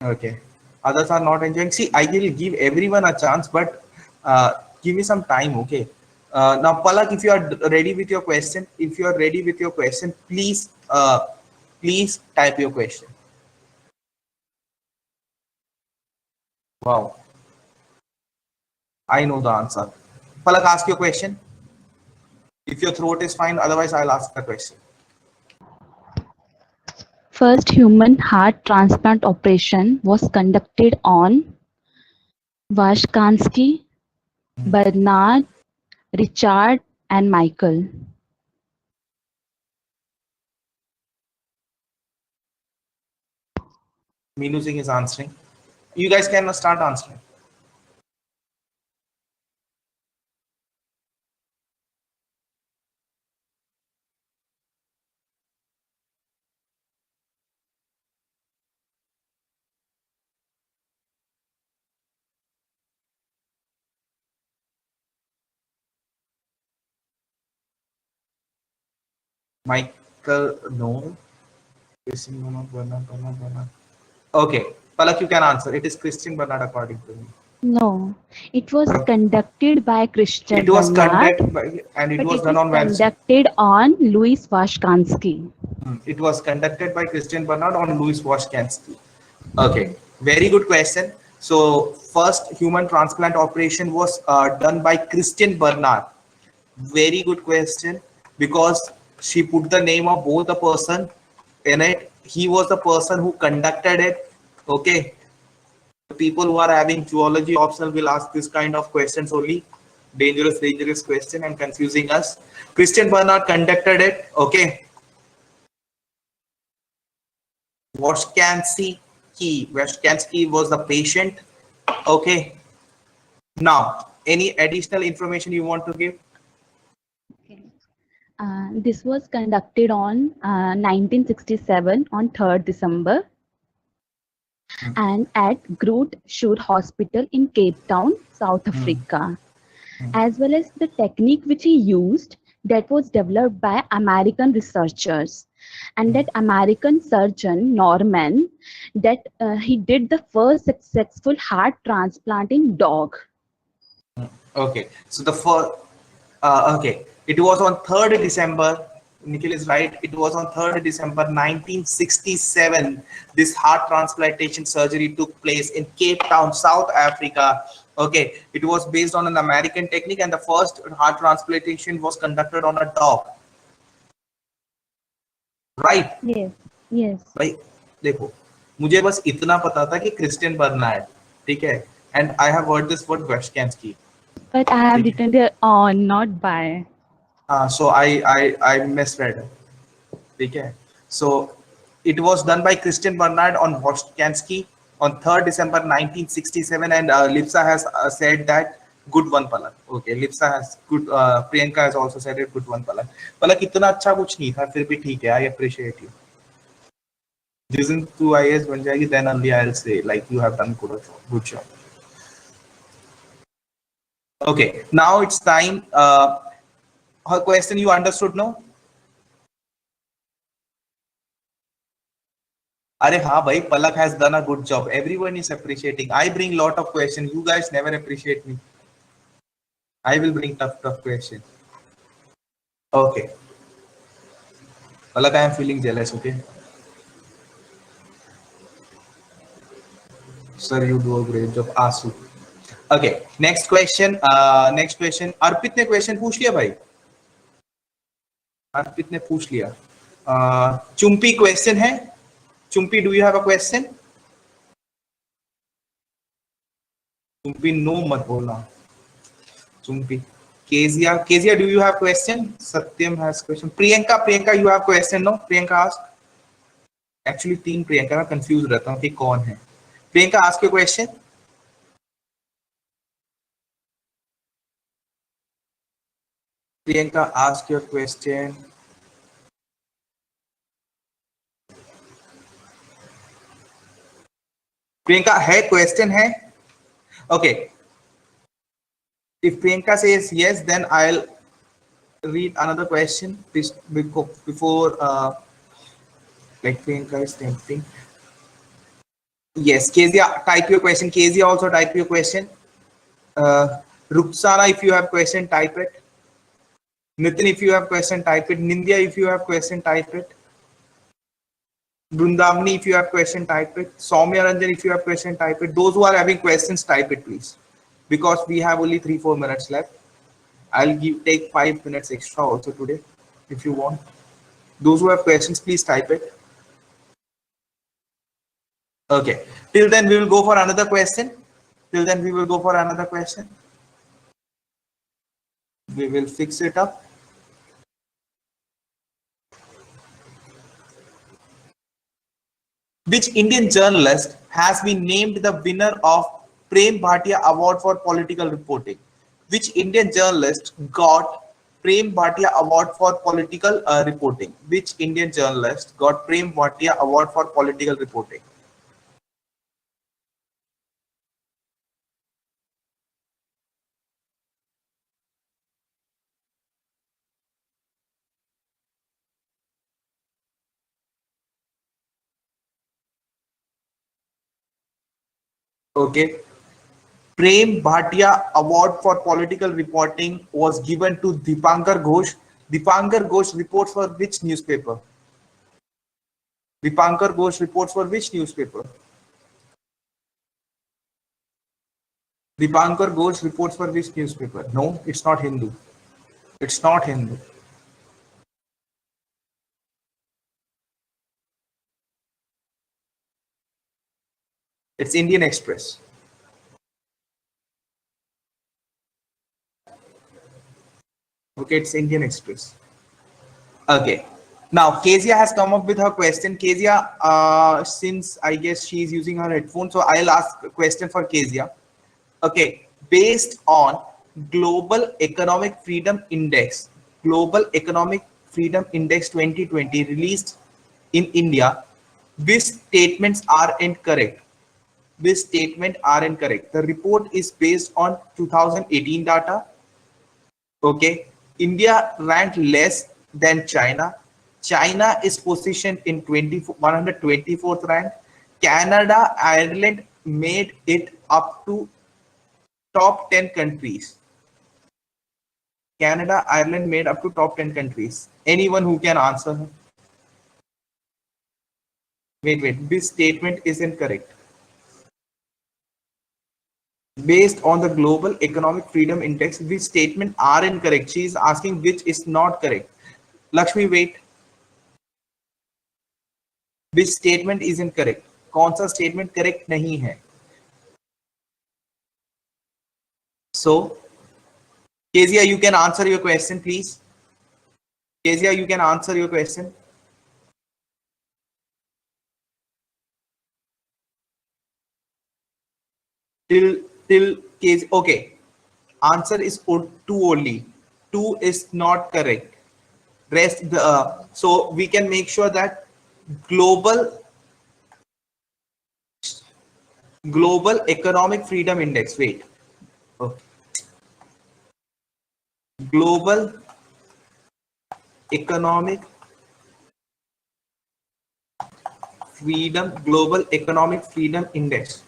Okay, others are not enjoying. See, I will give everyone a chance, but give me some time. Okay, now Palak, if you are ready with your question, please please type your question. Wow, I know the answer. Palak, ask your question. If your throat is fine, otherwise I'll ask the question. First human heart transplant operation was conducted on Vashkansky, Bernard, Richard, and Michael. 。 . 。 . 。 . 。 . . . . . . . . . . . . . . . . . . . . . . . . . . . . . . . . . . . . . . . . . . . . . . . . . . Meenu Singh is answering. You guys can start answering. Michael, no. Okay, Palak, you can answer. It is Christian Bernard according to me. No, it was Okay. conducted by Christian It was Bernard, conducted by, and it but was it done was on Wednesday. conducted on Louis Washkansky. It was conducted by Christian Bernard on Louis Washkansky. Okay, very good question. So first human transplant operation was done by Christian Bernard. Very good question, because she put the name of both the person in it. He was the person who conducted it. Okay, people who are having zoology optional will ask this kind of questions only. Dangerous question and confusing us. Christian Bernard conducted it. Okay. Washkansky was the patient. Okay. Now, any additional information you want to give? Okay. This was conducted on 1967 on 3rd December and at Groot Schuur Hospital in Cape Town, South Africa. As well as the technique which he used, that was developed by American researchers. And that American surgeon, Norman, that he did the first successful heart transplant in dog. Okay. So the first, okay. It was on 3rd December. Nikhil is right. It was on 3rd December 1967. This heart transplantation surgery took place in Cape Town, South Africa. Okay, it was based on an American technique, and the first heart transplantation was conducted on a dog. Right? Yes. Yes. भाई देखो, मुझे बस इतना पता था कि Christian Bernard, ठीक है, and I have heard this word Washkansky. But I have written there on, not by. So I misread it. Okay. So it was done by Christian Bernard on Washkansky on 3rd December 1967, and Lipsa has said that good one Palak. Okay, Lipsa has good. Priyanka has also said it, good one Palak. Palak इतना अच्छा कुछ नहीं था, फिर भी ठीक है. I appreciate you. JITHIN 2 IAS बन जाएगी, then only I'll say like you have done good job. Okay, now it's time. Her question you understood, no? Are हाँ भाई, Palak has done a good job. Everyone is appreciating. I bring lot of questions. You guys never appreciate me. I will bring tough questions. Okay. Palak, I am feeling jealous. Okay. Sir, you do a great job. Asu. Okay. Next question. Next question. अर्पित ने question पूछ लिया भाई. अर्पित ने पूछ लिया. चुम्पी question है. Chumpi, do you have a question? Chumpi, no mat bolna. Chumpi. Kezia, do you have question? Satyam has question. Priyanka, you have question, no? Priyanka ask. Actually, तीन Priyanka, मैं confused रहता हूँ कि कौन है. Priyanka, ask your question. Priyanka, ask your question. Priyanka, है question है? Okay. If Priyanka says yes, then I'll read another question before like Priyanka is tempting. Yes, Kezia, type your question. Kezia, also type your question. Ruksana, if you have question, type it. Nitin, if you have question, type it. Nindya, if you have question, type it. Brundamni, if you have question, type it. Soumya Ranjan, if you have question, type it. Those who are having questions, type it, please. Because we have only 3-4 minutes left. I'll take 5 minutes extra also today, if you want. Those who have questions, please type it. Okay. Till then, we will go for another question. We will fix it up. Which Indian journalist has been named the winner of Prem Bhatia Award for Political Reporting? Which Indian journalist got Prem Bhatia Award for Political Reporting? Which Indian journalist got Prem Bhatia Award for Political Reporting? Okay. Prem Bhatia Award for Political Reporting was given to Dipankar Ghosh. Dipankar Ghosh reports for which newspaper? Dipankar Ghosh reports for which newspaper? Dipankar Ghosh reports for which newspaper? No, it's not Hindu. It's not Hindu. It's Indian Express. Okay, it's Indian Express. Okay. Now, Kezia has come up with her question. Kezia, since I guess she's using her headphone, so I'll ask a question for Kezia. Okay, based on Global Economic Freedom Index, Global Economic Freedom Index 2020 released in India, which statements are incorrect? Which statement are incorrect? The report is based on 2018 data. Okay, India ranked less than China. China is positioned in 124th rank. Canada, Ireland made it up to top 10 countries. Canada, Ireland made up to top 10 countries. Anyone who can answer? Wait. This statement is incorrect. Based on the Global Economic Freedom Index, which statement are incorrect? She is asking which is not correct. Lakshmi, wait. Which statement is incorrect? कौन सा statement correct नहीं है? So, Kezia, you can answer your question, please. Kezia, you can answer your question. Till case, okay. Answer is 2 only. 2 is not correct. Rest so we can make sure that global economic freedom index. Wait. Okay. Global economic freedom index.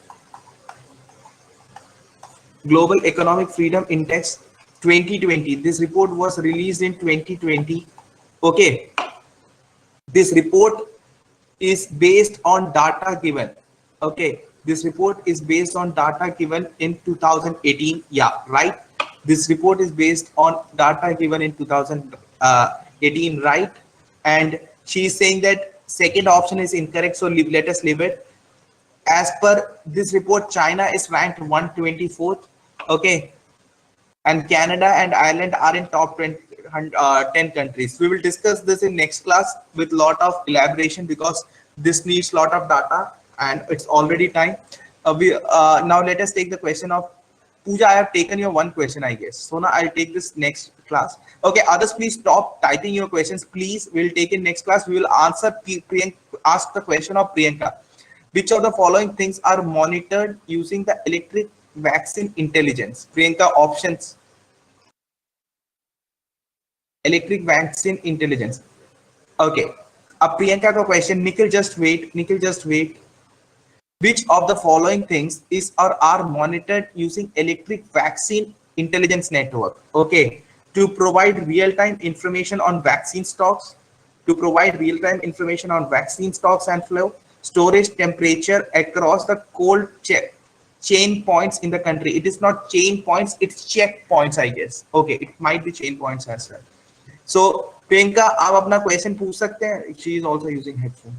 Global Economic Freedom Index 2020. This report was released in 2020. Okay. This report is based on data given. Okay. This report is based on data given in 2018. Yeah, right. This report is based on data given in 2018, right? And she is saying that second option is incorrect. So let us leave it. As per this report, China is ranked 124th. Okay, and Canada and Ireland are in top 10 countries. We will discuss this in next class with lot of elaboration because this needs lot of data and it's already time. Now let us take the question of Pooja. I have taken your one question, I guess. So now I'll take this next class. Okay, others, please stop typing your questions. Please, we'll take in next class. We will answer ask the question of Priyanka. Which of the following things are monitored using the electric vaccine intelligence? Priyanka, options. Electric vaccine intelligence. Okay. Priyanka ka question. Nikhil, just wait. Which of the following things is or are monitored using electric vaccine intelligence network? Okay. To provide real-time information on vaccine stocks. To provide real-time information on vaccine stocks and flow. Storage temperature across the cold chain points in the country. It is not chain points, it's checkpoints, I guess. Okay, it might be chain points as well. So, Priyanka, आप अपना question पूछ सकते हैं. She is also using headphone.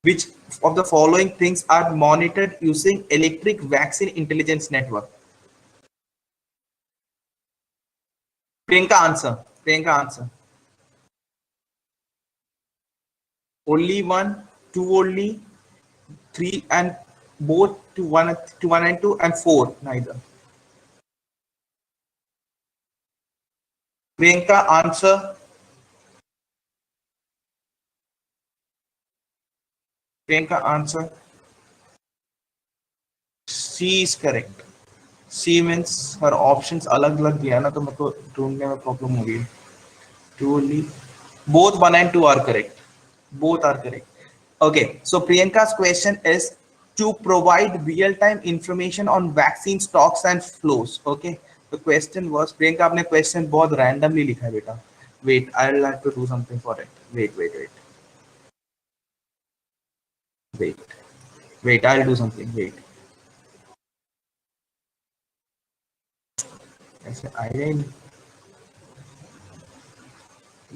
Which of the following things are monitored using electric vaccine intelligence network? Priyanka, answer. Only 1, 2 only, 3 and both to 1 and 2, and 4 neither. Priyanka, answer. Priyanka, answer. C is correct. C means her options अलग अलग दिया ना, तो मेरे को ढूंढने में problem हो गई. 2 only. Both 1 and 2 are correct. Both are correct. Okay, so Priyanka's question is to provide real-time information on vaccine stocks and flows. Okay, the question was, Priyanka, आपने question बहुत randomly लिखा है बेटा. Wait, I'll have to do something for it. Wait, I'll do something. Wait. I didn't.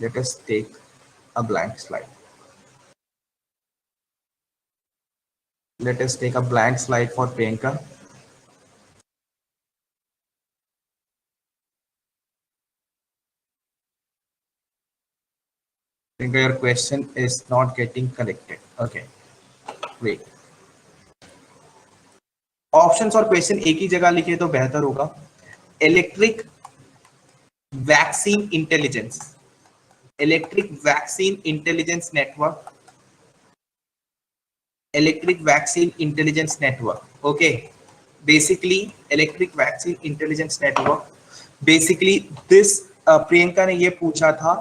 Let us take a blank slide. Let us take a blank slide for Priyanka. Priyanka, your question is not getting collected. Okay, wait. Options और question एक ही जगह लिखे तो बेहतर होगा. Electric vaccine intelligence. Electric vaccine intelligence network. Electric vaccine intelligence network. Okay, basically electric vaccine intelligence network. Basically this Priyanka ने ये पूछा था,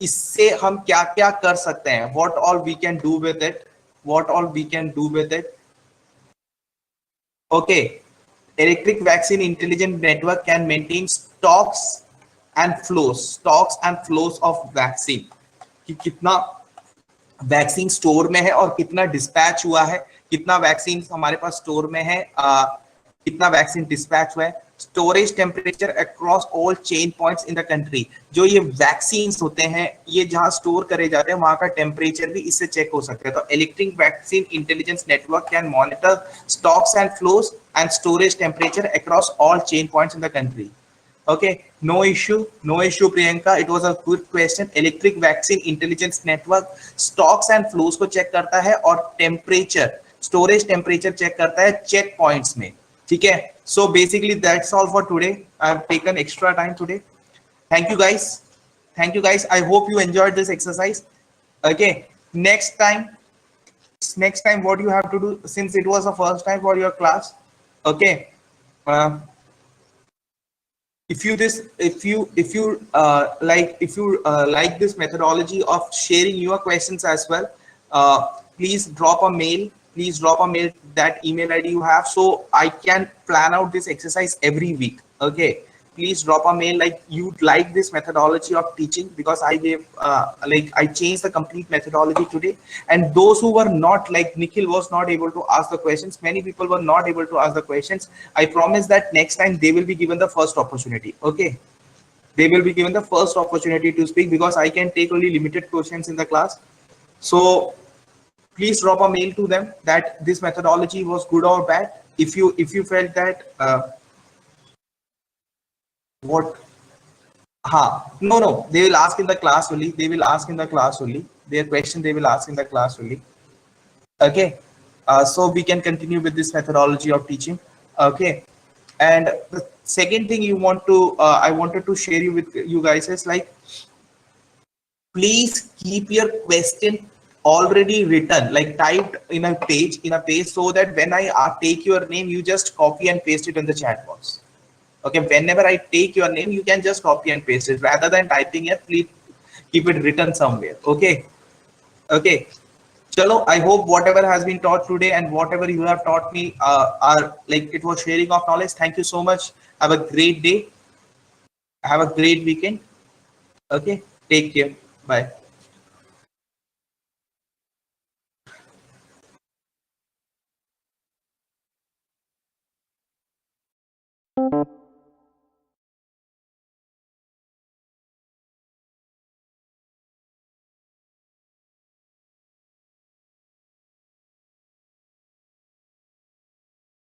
इससे हम क्या क्या कर सकते हैं, what all we can do with it, what all we can do with it. Okay, electric vaccine intelligence network can maintain stocks and flows of vaccine, कि कितना वैक्सीन स्टोर में है और कितना डिस्पैच हुआ है, कितना वैक्सीन हमारे पास स्टोर में है, कितना वैक्सीन डिस्पैच हुआ है, storage temperature across all chain points in the country. जो ये वैक्सीन होते हैं, ये जहां स्टोर करे जाते हैं, वहां का टेम्परेचर भी इससे चेक हो सकता है. तो electric vaccine intelligence network can monitor stocks and flows and storage temperature across all chain points in the country. Okay, no issue Priyanka, it was a good question. Electric vaccine intelligence network stocks and flows को check करता है और temperature, storage temperature check करता है check points में. ठीक है, so basically that's all for today. I have taken extra time today. Thank you guys, I hope you enjoyed this exercise. Okay, next time what you have to do, since it was the first time for your class, okay, if you like this methodology of sharing your questions as well, please drop a mail. That email ID you have, so I can plan out this exercise every week. Okay, please drop a mail like you like this methodology of teaching, because I gave I changed the complete methodology today. And those who were not, like Nikhil was not able to ask the questions, many people were not able to ask the questions. I promise that next time they will be given the first opportunity. Okay, they will be given the first opportunity to speak, because I can take only limited questions in the class. So please drop a mail to them that this methodology was good or bad. If you felt that no, they will ask in the class only. Their question they will ask in the class only. Okay, so we can continue with this methodology of teaching. Okay, and the second thing I wanted to share with you guys is, like, please keep your question already written, like typed in a page, so that when I take your name, you just copy and paste it in the chat box. Okay, whenever I take your name, you can just copy and paste it rather than typing it. Please keep it written somewhere. Okay, chalo, I hope whatever has been taught today and whatever you have taught me are like it was sharing of knowledge. Thank you so much. Have a great day, have a great weekend. Okay, take care, bye.